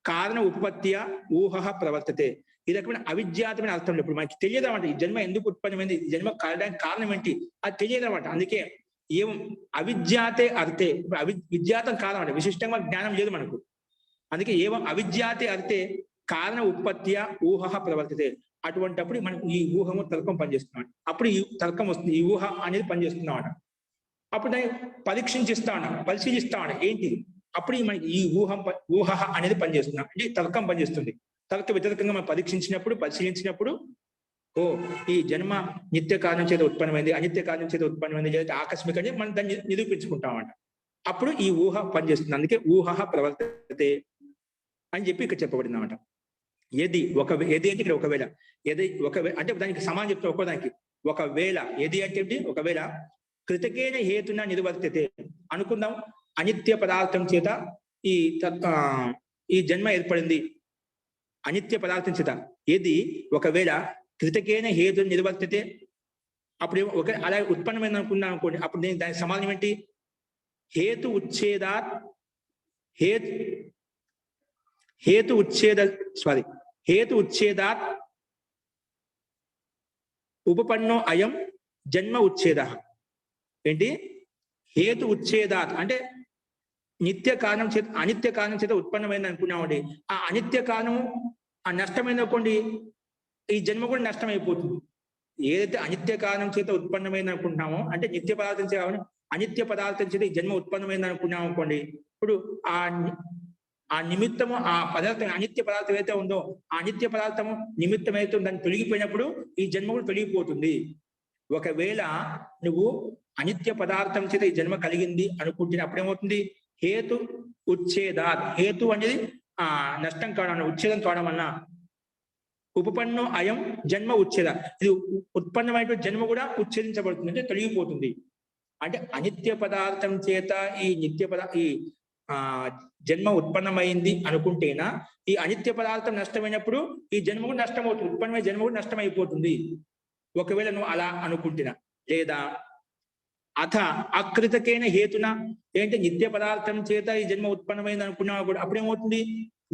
కారణ ఉత్పత్తియ ఊహ ప్రవర్తతే. ఈ రకమైన అవిద్యాతమైన అర్థం లేదు. ఇప్పుడు మనకి తెలియదు అనమాట ఈ జన్మ ఎందుకు ఉత్పన్నమైంది, ఈ జన్మ కలగడానికి కారణం ఏంటి, అది తెలియదు అనమాట. అందుకే ఏం అవిద్యాతే అర్థే. విద్యాతం కారణం అంటే విశిష్టంగా జ్ఞానం లేదు మనకు. అందుకే ఏవం అవిద్యాతే అర్థే కారణ ఉత్పత్తియ ఊహ ప్రవర్తతే. అటువంటిప్పుడు మనకు ఈ ఊహము తర్కం పనిచేస్తున్నాడు. అప్పుడు ఈ తర్కం వస్తుంది, ఈ ఊహ అనేది పనిచేస్తున్నాడు. అప్పుడు దాన్ని పరీక్షించిస్తాను, పరిశీలిస్తాను ఏంటి. అప్పుడు మనకి ఈ ఊహ అనేది పనిచేస్తున్నాడు, అంటే తర్కం పనిచేస్తుంది. తర్క వ్యతిరేకంగా మనం పరీక్షించినప్పుడు, పరిశీలించినప్పుడు ఓ ఈ జన్మ నిత్య కారణం చేత ఉత్పన్నమైంది, అనిత్య కారణం చేత ఉత్పన్నమైంది, లేదా ఆకస్మికంగా మనం దాన్ని నిరూపించుకుంటామంట. అప్పుడు ఈ ఊహ పనిచేస్తుంది. అందుకే ఊహ ప్రవర్తతే అని చెప్పి ఇక్కడ చెప్పబడింది అనమాట. ఏది అంటే ఇక్కడ ఒకవేళ అంటే దానికి సమానం చెప్తే ఒక్కోదానికి ఒకవేళ ఏది అంటే ఒకవేళ కృతకేన హేతున నిర్వర్తితే అనుకుందాం. అనిత్య పదార్థం చేత ఈ జన్మ ఏర్పడింది, అనిత్య పదార్థం చేత. ఏది ఒకవేళ కృతకేన హేతు నిర్వర్తితే అప్పుడు అలా ఉత్పన్నమైంది అనుకున్నాం అనుకోండి. అప్పుడు దానికి సమాధానం ఏంటి? హేతు ఉచ్ఛేదాత్ ఉపపన్నో అయం జన్మ ఉచ్ఛేద. ఏంటి? హేతు ఉచ్ఛేదాత్ అంటే నిత్య కారణం చేత అనిత్య కారణం చేత ఉత్పన్నమైంది అనుకున్నామండి. ఆ అనిత్య కారణము ఆ నష్టమైంది అనుకోండి, ఈ జన్మ కూడా నష్టం అయిపోతుంది. ఏదైతే అనిత్య కారణం చేత ఉత్పన్నమైంది అనుకుంటున్నామో అంటే నిత్య పదార్థం చేయాలని అనిత్య పదార్థం చేత ఈ జన్మ ఉత్పన్నమైంది అనుకున్నాం అనుకోండి, ఇప్పుడు ఆ నిమిత్తము, ఆ పదార్థం అనిత్య పదార్థం ఏదైతే ఉందో ఆ అనిత్య పదార్థము నిమిత్తం ఏదైతే దాన్ని తొలగిపోయినప్పుడు ఈ జన్మ కూడా తొలగిపోతుంది. ఒకవేళ నువ్వు అనిత్య పదార్థం చేత ఈ జన్మ కలిగింది అనుకుంటే అప్పుడేమవుతుంది? హేతు ఉచ్ఛేదా. హేతు అనేది నష్టం కావడం, ఉచ్ఛేదం కావడం వలన ఉపపన్నో అయం జన్మ ఉచ్ఛేద, ఇది ఉత్పన్నమైనటువంటి జన్మ కూడా ఉచ్ఛేదించబడుతుంది, అంటే తొలగిపోతుంది. అంటే అనిత్య పదార్థం చేత ఈ ఈ జన్మ ఉత్పన్నమైంది అనుకుంటేనా ఈ అనిత్య పదార్థం నష్టమైనప్పుడు ఈ జన్మ కూడా నష్టమవుతుంది, ఉత్పన్నమైన జన్మ కూడా నష్టమైపోతుంది. ఒకవేళ నువ్వు అలా అనుకుంటున్నా, లేదా అథ అకృతకైన హేతున ఏంటంటే నిత్య పదార్థం చేత ఈ జన్మ ఉత్పన్నమైంది అనుకున్నావు కూడా అప్పుడేమవుతుంది?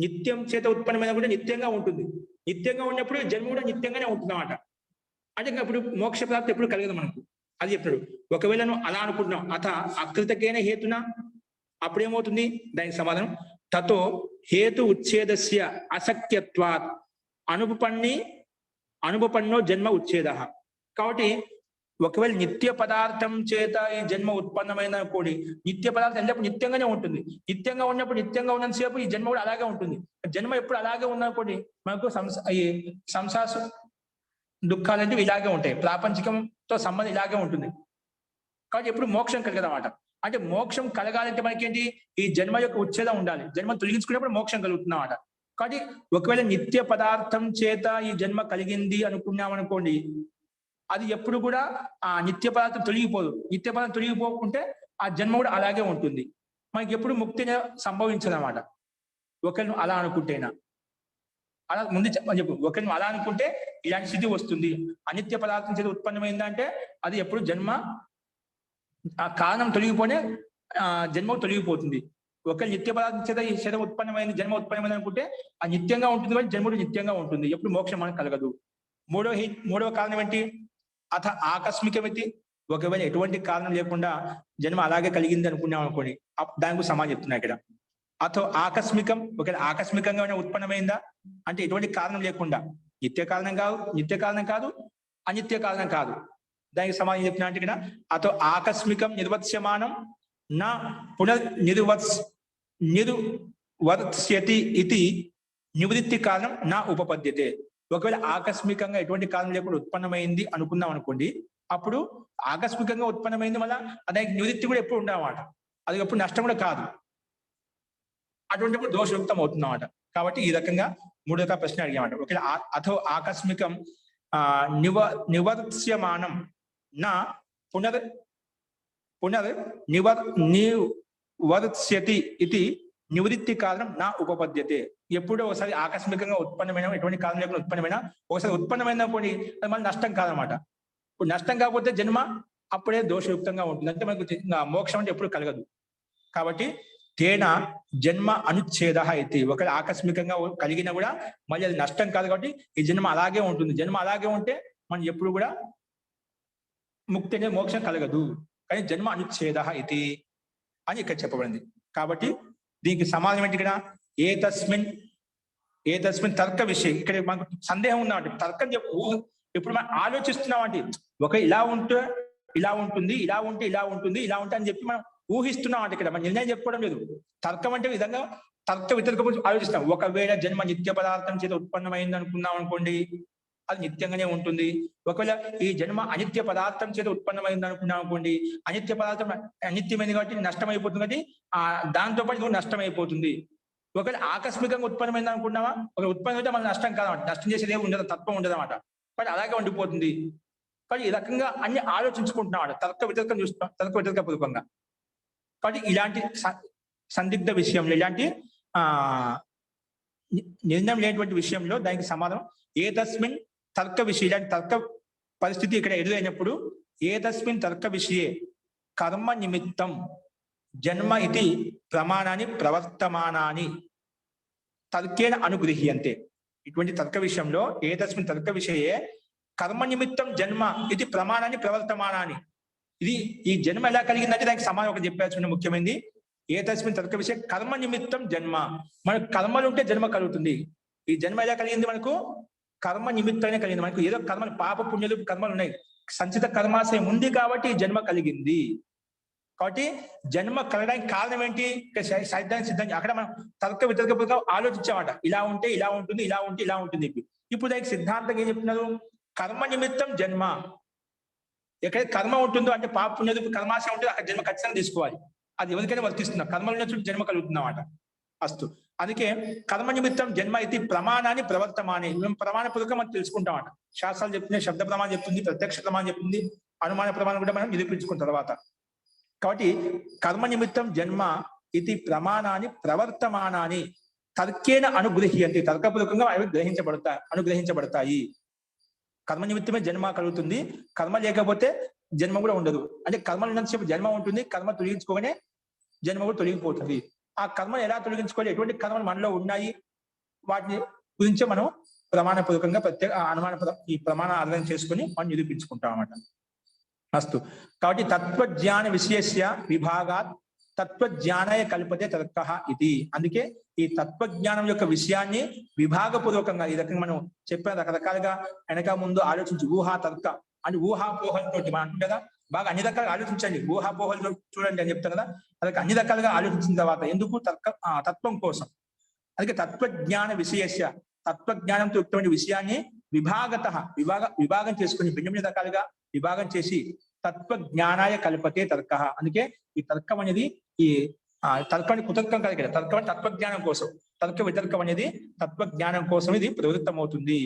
నిత్యం చేత ఉత్పన్నమైన కూడా నిత్యంగా ఉంటుంది. నిత్యంగా ఉన్నప్పుడు జన్మ కూడా నిత్యంగానే ఉంటుంది అన్నమాట. అంటే అప్పుడు మోక్ష పదార్థం ఎప్పుడు కలగదు మనకు, అది చెప్తాడు. ఒకవేళ నువ్వు అలా అనుకుంటున్నావు అథ అకృతకైన హేతున అప్పుడేమవుతుంది? దానికి సమాధానం తతో హేతు ఉచ్ఛేదస్య అసఖ్యత్వాత్ అనుపపన్నో జన్మ ఉచ్ఛేద. కాబట్టి ఒకవేళ నిత్య పదార్థం చేత ఈ జన్మ ఉత్పన్నమైన కూడి నిత్య పదార్థం ఎల్లప్పుడు నిత్యంగానే ఉంటుంది. నిత్యంగా ఉన్నప్పుడు నిత్యంగా ఉన్నంతసేపు ఈ జన్మ కూడా అలాగే ఉంటుంది. జన్మ ఎప్పుడు అలాగే ఉన్నప్పుడు మనకు సంసార దుఃఖాలు అంటే ఇలాగే ఉంటాయి, ప్రాపంచికంతో సంబంధం ఇలాగే ఉంటుంది. కాబట్టి ఎప్పుడు మోక్షం కలగదన్నమాట. అంటే మోక్షం కలగాలంటే మనకేంటి? ఈ జన్మ యొక్క ఉచ్ఛేదం ఉండాలి. జన్మ తొలగించుకున్నప్పుడు మోక్షం కలుగుతున్నమాట. కాబట్టి ఒకవేళ నిత్య పదార్థం చేత ఈ జన్మ కలిగింది అనుకున్నామనుకోండి, అది ఎప్పుడు కూడా ఆ నిత్య పదార్థం తొలగిపోదు. నిత్య పదార్థం తొలగిపోకుంటే ఆ జన్మ కూడా అలాగే ఉంటుంది. మనకి ఎప్పుడు ముక్తి సంభవించదు అన్నమాట. ఒకరిని అలా అనుకుంటేనా, అలా ముందు చెప్పు, ఒకరిని అలా అనుకుంటే ఇలాంటి స్థితి వస్తుంది. అనిత్య పదార్థం చేత ఉత్పన్నమైందంటే అది ఎప్పుడు జన్మ ఆ కారణం తొలగిపోనే జన్మ తొలగిపోతుంది. ఒకరి నిత్య పదార్థం చేత ఈ శరీరం ఉత్పన్నమైంది, జన్మ ఉత్పన్నమైంది అనుకుంటే ఆ నిత్యంగా ఉంటుంది, కానీ జన్మ నిత్యంగా ఉంటుంది, ఎప్పుడు మోక్షం మనకు కలగదు. మూడవ కారణం ఏంటి? అథ ఆకస్మికమితి. ఒకవేళ ఎటువంటి కారణం లేకుండా జన్మ అలాగే కలిగింది అనుకున్నాం అనుకోండి, దానికి సమాజం చెప్తున్నా ఇక్కడ. అథో ఆకస్మికం, ఒకవేళ ఆకస్మికంగా ఉత్పన్నమైందా అంటే ఎటువంటి కారణం లేకుండా, నిత్య కారణం కాదు అనిత్య కారణం కాదు, దానికి సమాధానం చెప్తున్నా అంటే ఇక్కడ అథో ఆకస్మికం నిర్వత్స్యమానం నా నిర్వర్త్స్యతి ఇది నివృత్తి కారణం నా ఉపపద్యతే. ఒకవేళ ఆకస్మికంగా ఎటువంటి కారణం లేకుండా ఉత్పన్నమైంది అనుకుందాం అనుకోండి, అప్పుడు ఆకస్మికంగా ఉత్పన్నమైంది మళ్ళీ దానికి నివృత్తి కూడా ఎప్పుడు ఉండదన్నమాట, అది ఎప్పుడు నష్టం కూడా కాదు, అటువంటిప్పుడు దోషయుక్తం అవుతుందన్నమాట. కాబట్టి ఈ రకంగా మూడవ ప్రశ్న అడిగామంట. ఒకవేళ అథో ఆకస్మికం నివర్త్స్యమానం నా నివర్త్స్యతి ఇది నివృత్తి కారణం నా ఉపపద్యతే. ఎప్పుడో ఒకసారి ఆకస్మికంగా ఉత్పన్నమైన, ఎటువంటి కారణం లేకుండా ఉత్పన్నమైన, ఒకసారి ఉత్పన్నమైన అది మళ్ళీ నష్టం కాదనమాట. ఇప్పుడు నష్టం కాకపోతే జన్మ అప్పుడే దోషయుక్తంగా ఉంటుంది, అంటే మనకు మోక్షం అంటే ఎప్పుడు కలగదు. కాబట్టి తేన జన్మ అనుచ్ఛేద అయితే, ఒకవేళ ఆకస్మికంగా కలిగినా కూడా మళ్ళీ అది నష్టం కాదు, కాబట్టి ఈ జన్మ అలాగే ఉంటుంది. జన్మ అలాగే ఉంటే మనం ఎప్పుడు కూడా ముక్తి అనేది మోక్షం కలగదు, కానీ జన్మ అనుచ్ఛేద ఇది అని ఇక్కడ చెప్పబడింది. కాబట్టి దీనికి సమాధానం ఏంటి? ఇక్కడ ఏతస్మిన్ తర్క విషయం. ఇక్కడ మనకు సందేహం ఉందంటే తర్కం ఇప్పుడు మనం ఆలోచిస్తున్నాం అంటే ఒక ఇలా ఉంటే ఇలా ఉంటుంది, ఇలా ఉంటే ఇలా ఉంటుంది, ఇలా ఉంటే అని చెప్పి మనం ఊహిస్తున్నాం అంటే ఇక్కడ మనం నిర్ణయం చెప్పుకోవడం లేదు. తర్కం అంటే విధంగా తర్క వితర్క ఆలోచిస్తాం. ఒకవేళ జన్మ నిత్య పదార్థం చేత ఉత్పన్నమైంది అనుకున్నాం అనుకోండి, అది నిత్యంగానే ఉంటుంది. ఒకవేళ ఈ జన్మ అనిత్య పదార్థం చేత ఉత్పన్నమైంది అనుకున్నాం అనుకోండి, అనిత్య పదార్థం అనిత్యమైంది కాబట్టి నష్టమైపోతుంది, కాబట్టి దాంతో పాటు ఇది నష్టమైపోతుంది. ఒకవేళ ఆకస్మికంగా ఉత్పన్నమైంది అనుకున్నావా, ఒక ఉత్పన్నం అయితే మన నష్టం కాదన్నమాట, నష్టం చేసేది ఏమి ఉండదు, తత్వం ఉండదు అన్నమాట, కానీ అలాగే ఉండిపోతుంది. కానీ ఈ రకంగా అన్ని ఆలోచించుకుంటున్నాం, తర్క వితర్కం చూస్తున్నాం, తర్క వితర్క పూర్వకంగా. కాబట్టి ఇలాంటి సందిగ్ధ విషయంలో, ఇలాంటి నిర్ణయం లేనటువంటి విషయంలో దానికి సమాధానం ఏతస్మిన్ తర్క విషయం. ఇలాంటి తర్క పరిస్థితి ఇక్కడ ఎదురైనప్పుడు ఏతస్మిన్ తర్క విషయే కర్మ నిమిత్తం జన్మ ఇది ప్రమాణాన్ని ప్రవర్తమానాన్ని తర్కేణ అనుగృహ్యంతే. ఇటువంటి తర్క విషయంలో ఏతస్మిన్ తర్క విషయే కర్మ నిమిత్తం జన్మ ఇది ప్రమాణాన్ని ప్రవర్తమానాన్ని, ఇది ఈ జన్మ ఎలా కలిగిందంటే దానికి సమాధానం ఒకటి చెప్పాల్సిన ముఖ్యమైనది. ఏతస్మిన్ తర్క విషయం కర్మ నిమిత్తం జన్మ, మనకు కర్మలు ఉంటే జన్మ కలుగుతుంది. ఈ జన్మ ఎలా కలిగింది? మనకు కర్మ నిమిత్తమే కలిగింది. మనకు ఏదో కర్మలు, పాప పుణ్యాలు కర్మలు ఉన్నాయి, సంచిత కర్మాశయం ఉంది కాబట్టి ఈ జన్మ కలిగింది. కాబట్టి జన్మ కలగడానికి కారణం ఏంటి? సైద్ధాంతిక సిద్ధాంతం అక్కడ మనం తర్క వితర్క ఆలోచించామట, ఇలా ఉంటే ఇలా ఉంటుంది, ఇలా ఉంటే ఇలా ఉంటుంది చెప్పి. ఇప్పుడు దానికి సిద్ధాంతం ఏం చెప్తున్నారు? కర్మ నిమిత్తం జన్మ. ఎక్కడైతే కర్మ ఉంటుందో అంటే పాప పుణ్యదు కర్మాశయం ఉంటుంది, అక్కడ జన్మ ఖచ్చితంగా తీసుకోవాలి. అది ఎవరికైనా వర్తిస్తున్నా, కర్మలు ఉన్నప్పుడు జన్మ కలుగుతుందన్నమాట. అస్తు. అందుకే కర్మ నిమిత్తం జన్మ ఇది ప్రమాణాన్ని ప్రవర్తమాని. మేము ప్రమాణపూర్వకంగా మనం తెలుసుకుంటామట. శాస్త్రాలు చెప్తున్నాయి, శబ్ద ప్రమాణం చెప్తుంది, ప్రత్యక్ష ప్రమాణం చెప్తుంది, అనుమాన ప్రమాణం కూడా మనం నిరూపించుకున్న తర్వాత. కాబట్టి కర్మ నిమిత్తం జన్మ ఇది ప్రమాణాన్ని ప్రవర్తమానాన్ని తర్కేన అనుగ్రహ్యంతి. తర్కపూర్వకంగా అవి అనుగ్రహించబడతాయి. కర్మ నిమిత్తమే జన్మ కలుగుతుంది, కర్మ లేకపోతే జన్మ కూడా ఉండదు. అంటే కర్మలు ఉన్నంతసేపు జన్మ ఉంటుంది, కర్మ తొలగించుకోగానే జన్మ కూడా తొలగిపోతుంది. ఆ కర్మను ఎలా తొలగించుకోవాలి, ఎటువంటి కర్మలు మనలో ఉన్నాయి, వాటిని గురించి మనం ప్రమాణపూర్వకంగా ప్రత్యేక ఈ ప్రమాణ ఆధారం చేసుకుని మనం నిరూపించుకుంటాం అన్నమాట. అస్తు. కాబట్టి తత్వజ్ఞాన విశేష్య విభాగాత్ తత్వజ్ఞానాయ కల్పతే తర్కః ఇది. అందుకే ఈ తత్వజ్ఞానం యొక్క విషయాన్ని విభాగపూర్వకంగా ఈ రకంగా మనం చెప్పిన రకరకాలుగా వెనక ముందు ఆలోచించి ఊహా తర్క అంటే ఊహాపోహలతోటి మనం అంటుంది కదా, బాగా అన్ని రకాలుగా ఆలోచించండి, ఊహాపోహలు చూడండి అని చెప్తాను కదా. అలాగే అన్ని రకాలుగా ఆలోచించిన తర్వాత ఎందుకు తత్వం కోసం. అందుకే తత్వజ్ఞాన విశేష్య తత్వజ్ఞానంతో యుక్తమైన విషయాన్ని విభాగం చేసుకుని భిన్న రకాలుగా విభాగం చేసి తత్వజ్ఞానాయ కల్పతే తర్క. అందుకే ఈ తర్కం అనేది ఈ తర్కాన్ని కుతర్కం కాదు కదా, తర్కం అంటే తత్వజ్ఞానం కోసం, తర్క వితర్కం అనేది తత్వజ్ఞానం కోసం ఇది ప్రవృత్తమవుతుంది.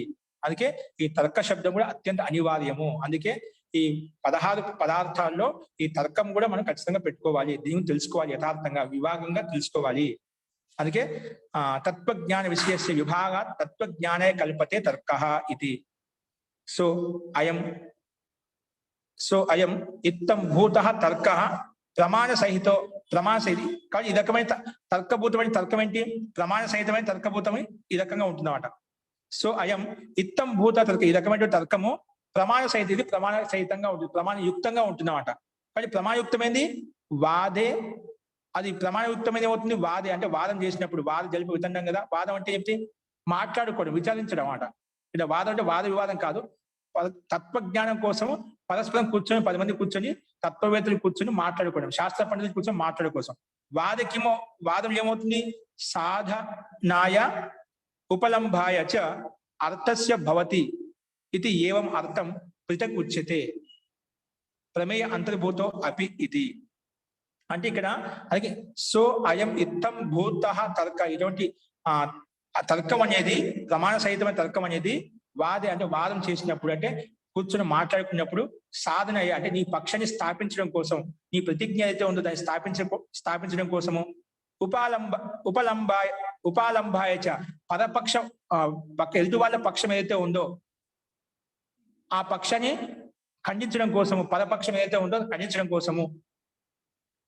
అందుకే ఈ తర్క శబ్దం కూడా అత్యంత అనివార్యము. అందుకే ఈ 16 పదార్థాల్లో ఈ తర్కం కూడా మనం ఖచ్చితంగా పెట్టుకోవాలి, దీన్ని తెలుసుకోవాలి, యథార్థంగా విభాగంగా తెలుసుకోవాలి. అందుకే తత్వజ్ఞాన విషయస్య విభాగ తత్వజ్ఞానాయ కల్పతే తర్కః ఇది. సో అయం ఇత్తం భూతః తర్కః ప్రమాణ సహిత. కాబట్టి ఈ రకమైన తర్కభూతమైన తర్కం ఏంటి? ప్రమాణ సహితమైన తర్కభూతమై ఈ రకంగా ఉంటుందన్నమాట. సో అయం ఇత్తం భూత తర్క, ఈ రకమైన తర్కము ప్రమాణ సహిత, ఇది ప్రమాణ సహితంగా ఉంటుంది, ప్రమాణయుక్తంగా ఉంటుందన్నమాట. కానీ ప్రమాణయుక్తమైంది వాదే, అది ప్రమాణయుక్తమైనది ఏమవుతుంది? వాదే అంటే వాదం చేసినప్పుడు, వాదం జరిపి వితండం కదా. వాదం అంటే చెప్తే మాట్లాడుకోవడం, విచారించడం అన్నమాట. ఇలా వాదం అంటే వాద వివాదం కాదు, తత్వజ్ఞానం కోసం పరస్పరం కూర్చొని 10 మంది కూర్చొని తత్వవేత్తలు కూర్చొని మాట్లాడుకోవడం, శాస్త్ర పండితులు కూర్చొని మాట్లాడే కోసం. వాదం ఏమవుతుంది? సాధనాయ ఉపలంబాయ చ అర్థస్య భవతి ఇది ఏవం అర్థం పృథక్ ఉచ్యతే ప్రమేయ అంతర్భూతో అపి ఇది. అంటే ఇక్కడ అలాగే సో అయం ఇత్తం భూతః తర్క, ఇటువంటి తర్కం అనేది ప్రమాణ సహితమైన తర్కం అనేది వాదే అంటే వాదం చేసినప్పుడు, అంటే కూర్చొని మాట్లాడుకున్నప్పుడు, సాధన అంటే నీ పక్షాన్ని స్థాపించడం కోసం, నీ ప్రతిజ్ఞ అయితే ఉందో దాన్ని స్థాపించడం కోసము, ఉపాలంబాయ చ పరపక్షం ఎదుటి వాళ్ళ పక్షం ఏదైతే ఉందో ఆ పక్షాన్ని ఖండించడం కోసము, పరపక్షం ఏదైతే ఉందో ఖండించడం కోసము.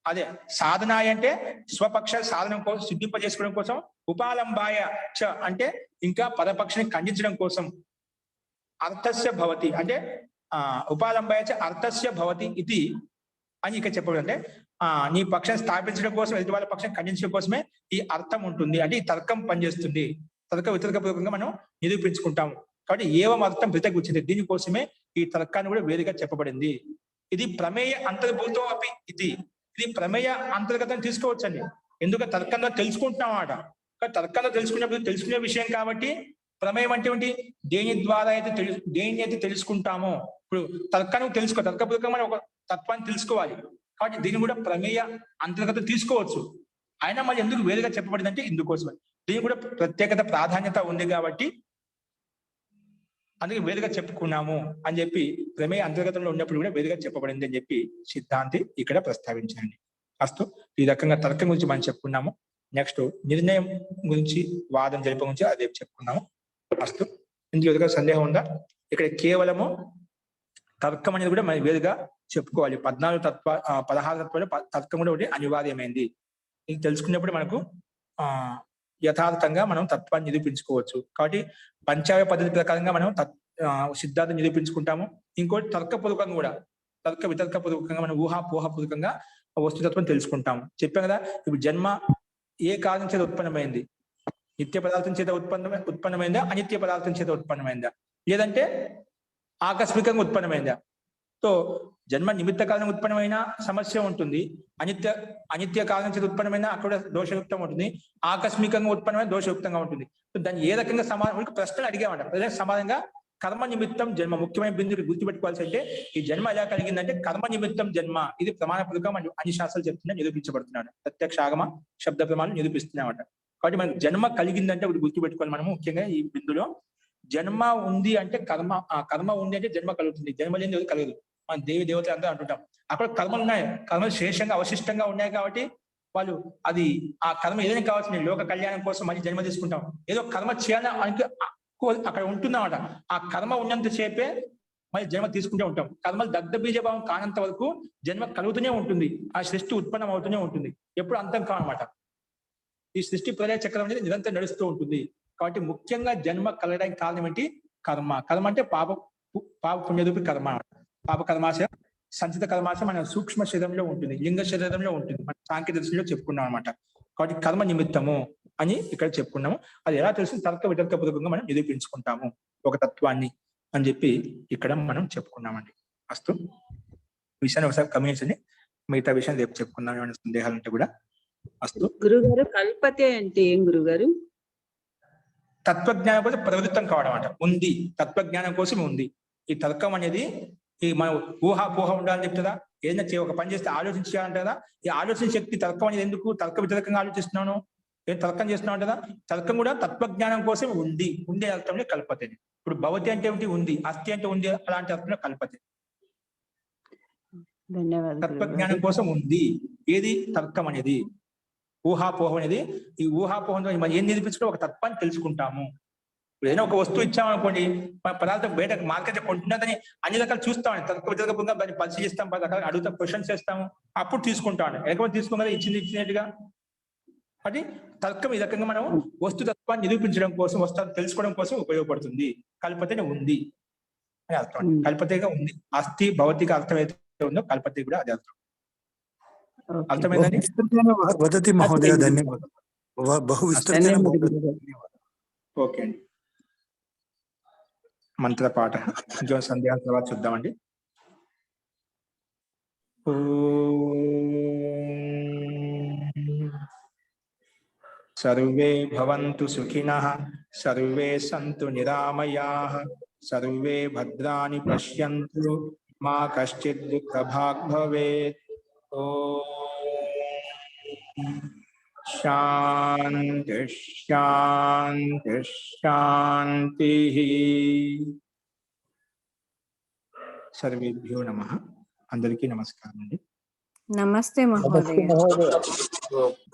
అదే సాధనాయ అంటే స్వపక్ష సాధనం కోసం, సిద్ధింపజేసుకోవడం కోసం. ఉపాలంబాయ చ అంటే ఇంకా పరపక్షాన్ని ఖండించడం కోసం. అర్థస్య భవతి అంటే ఉపాలంబాయ చ అర్థస్య భవతి ఇది అని ఇక్కడ చెప్పడం. అంటే నీ పక్షం స్థాపించడం కోసం, ఎదుటి వాళ్ళ పక్షం ఖండించడం కోసమే ఈ అర్థం ఉంటుంది. అంటే ఈ తర్కం పనిచేస్తుంది. తర్క వితర్కపూర్వకంగా మనం నిరూపించుకుంటాము. కాబట్టి ఏవం అర్థం పృథక్ ఉచ్యతే, దీనికోసమే ఈ తర్కాన్ని కూడా వేరుగా చెప్పబడింది. ఇది ప్రమేయ అంతర్భూతో అపి ఇది. ఇది ప్రమేయ అంతర్గతం తీసుకోవచ్చండి, ఎందుకంటే తర్కంలో తెలుసుకుంటున్నాం అన్నమాట. తర్కంలో తెలుసుకున్నప్పుడు తెలుసుకునే విషయం కాబట్టి ప్రమేయం అంటే ఏంటి? దేని ద్వారా అయితే దేన్ని అయితే తెలుసుకుంటామో. ఇప్పుడు తర్కాన్ని తర్కపూర్వకంగా మనం ఒక తత్వాన్ని తెలుసుకోవాలి, కాబట్టి దీన్ని కూడా ప్రమేయ అంతర్గతం తీసుకోవచ్చు. అయినా మళ్ళీ ఎందుకు వేరుగా చెప్పబడింది అంటే ఇందుకోసమే, దీనికి కూడా ప్రత్యేకత ప్రాధాన్యత ఉంది కాబట్టి అందుకే వేరుగా చెప్పుకున్నాము అని చెప్పి, ప్రమేయ అంతర్గతంలో ఉన్నప్పుడు కూడా వేరుగా చెప్పబడింది అని చెప్పి సిద్ధాంతి ఇక్కడ ప్రస్తావించండి. అస్తు. ఈ రకంగా తర్కం గురించి మనం చెప్పుకున్నాము. నెక్స్ట్ నిర్ణయం గురించి, వాదం జరిపే గురించి అది చెప్పుకున్నాము. అస్తు. ఇందులో ఎదురుగా సందేహం ఉందా? ఇక్కడ కేవలము తర్కం అనేది కూడా మనం వేరుగా చెప్పుకోవాలి. 16 తత్వాలు తర్కం కూడా ఒకటి అనివార్యమైంది. ఇది తెలుసుకున్నప్పుడు మనకు యథార్థంగా మనం తత్వాన్ని నిరూపించుకోవచ్చు. కాబట్టి పంచాయ పద్ధతి ప్రకారంగా మనం సిద్ధాంతం నిరూపించుకుంటాము. ఇంకోటి తర్కపూర్వకంగా కూడా, తర్క వితర్కపూర్వకంగా మనం ఊహాపోహపూర్వకంగా వస్తుతత్వం తెలుసుకుంటాము. చెప్పాం కదా, ఇప్పుడు జన్మ ఏ కారణం చేత ఉత్పన్నమైంది? నిత్య పదార్థం చేత ఉత్పన్నమైందా, అనిత్య పదార్థం చేత ఉత్పన్నమైందా, లేదంటే ఆకస్మికంగా ఉత్పన్నమైందా? సో జన్మ నిమిత్త కాలం ఉత్పన్నమైన సమస్య ఉంటుంది, అనిత్య కాలం చేత ఉత్పన్నమైన అక్కడ దోషయుక్తం ఉంటుంది, ఆకస్మికంగా ఉత్పన్నమైన దోషయుక్తంగా ఉంటుంది. సో దాన్ని ఏ రకంగా సమాధానం ప్రశ్నలు అడిగామంట, ప్రజలకు సమాధానంగా కర్మ నిమిత్తం జన్మ. ముఖ్యమైన బిందువులు గుర్తుపెట్టుకోవాల్సి అంటే ఈ జన్మ ఎలా కలిగిందంటే కర్మ నిమిత్తం జన్మ. ఇది ప్రమాణపూర్వకం అన్ని శాస్త్రాలు చెప్తున్నా, నిరూపించబడుతున్నాడు. ప్రత్యక్ష ఆగమ శబ్ద ప్రమాణం నిరూపిస్తున్నామట. కాబట్టి మనకు జన్మ కలిగిందంటే ఒకటి గుర్తుపెట్టుకోవాలి మనము. ముఖ్యంగా ఈ బిందులో జన్మ ఉంది అంటే కర్మ ఉంది అంటే జన్మ కలుగుతుంది. జన్మ లేని కలగదు. మన దేవి దేవతలు అంతా అంటుంటాం. అక్కడ కర్మలు ఉన్నాయి, కర్మలు శేషంగా అవశిష్టంగా ఉన్నాయి కాబట్టి వాళ్ళు అది ఆ కర్మ ఏదైనా కావచ్చు, నేను లోక కళ్యాణం కోసం మళ్ళీ జన్మ తీసుకుంటాం, ఏదో కర్మ చేయాలని అక్కడ ఉంటున్నామట. ఆ కర్మ ఉన్నంత సేపే మళ్ళీ జన్మ తీసుకుంటూ ఉంటాం. కర్మలు దగ్ధ బీజభావం కానంత వరకు జన్మ కలుగుతూనే ఉంటుంది, ఆ సృష్టి ఉత్పన్నం అవుతూనే ఉంటుంది, ఎప్పుడు అంతం కానమాట. ఈ సృష్టి ప్రళయ చక్రం అనేది నిరంతరం నడుస్తూ ఉంటుంది. కాబట్టి ముఖ్యంగా జన్మ కలగడానికి కారణం ఏంటి? కర్మ. కర్మ అంటే పాప పుణ్యరూపి కర్మ. పాప కర్మాశయం సంచిత కర్మాశయం మన సూక్ష్మ శరీరంలో ఉంటుంది, లింగ శరీరంలో ఉంటుంది. మన సాంఖ్య దర్శనంలో చెప్పుకున్నాం అనమాట. కాబట్టి కర్మ నిమిత్తము అని ఇక్కడ చెప్పుకున్నాము. అది ఎలా తెలుస్తుంది? తర్క వితర్కపూర్వకంగా మనం నిరూపించుకుంటాము ఒక తత్వాన్ని అని చెప్పి ఇక్కడ మనం చెప్పుకున్నామండి. అస్తు విషయాన్ని ఒకసారి గమనించండి, మిగతా విషయం రేపు చెప్పుకుందాం. ఏమైనా సందేహాలు ఉంటే కూడా. అస్తు. గురుగారు కల్పతే అంటే ఏం గురుగారు? తత్వజ్ఞానం కోసం ప్రవృత్తం కావడం అంట. ఉంది, తత్వజ్ఞానం కోసం ఉంది. ఈ తర్కం అనేది ఈ మన ఊహాపోహ ఉండాలని చెప్తుందా? ఏదైనా ఒక పని చేస్తే ఆలోచించాలంటారా? ఈ ఆలోచన శక్తి తర్కం అనేది ఎందుకు? తర్క వ్యతిరేకంగా ఆలోచిస్తున్నాను, ఏం తర్కం చేస్తున్నావు అంటారా? తర్కం కూడా తత్వజ్ఞానం కోసం ఉంది, ఉండే అర్థంలో కల్పతే. ఇప్పుడు భవతి అంటే ఏమిటి? ఉంది. అస్థి అంటే ఉంది, అలాంటి అర్థంలో కల్పతే. ధన్యవాదాలు. తత్వజ్ఞానం కోసం ఉంది. ఏది? తర్కం అనేది, ఊహాపోహం అనేది. ఈ ఊహాపోహంతో మనం ఏం నిరూపించుకో ఒక తత్వాన్ని తెలుసుకుంటాము. ఏదైనా ఒక వస్తువు ఇచ్చామనుకోండి, పదార్థం బయట మార్కెట్ కొంటున్నదని అన్ని రకాలు చూస్తామని తర్క వితర్కంగా దాన్ని పరిశీలిస్తాం, 10 రకాలు అడుగుతాం, క్వశ్చన్స్ చేస్తాము, అప్పుడు తీసుకుంటాం. లేకపోతే తీసుకోగల ఇచ్చినట్టుగా. అది తర్కం ఈ రకంగా మనం వస్తుతత్వాన్ని నిరూపించడం కోసం, వస్తువు తెలుసుకోవడం కోసం ఉపయోగపడుతుంది. కల్పతే ఉంది అని అర్థం. కల్పతేగా ఉంది. అస్థి భౌతిక అర్థం అయితే ఉందో కల్పతే కూడా అదే అర్థం. అర్థమైందని వదతి మహోదయ. ధన్యవాదాలు. బహు విస్తృతంగా. ఓకే అండి. మంత్ర పాఠ కొంచెం సందేహాల తర్వాత చూద్దామండి. సర్వే భవంతు సుఖినః, సర్వే సంతు నిరామయాః, సర్వే భద్రాణి పశ్యంతు, మా కశ్చిద్ దుఃఖభాగ్ భవేత్. శాంతి శాంతి శాంతి. సర్వేభ్యో నమః. అందరికీ నమస్కారం అండి. నమస్తే మహోదయ.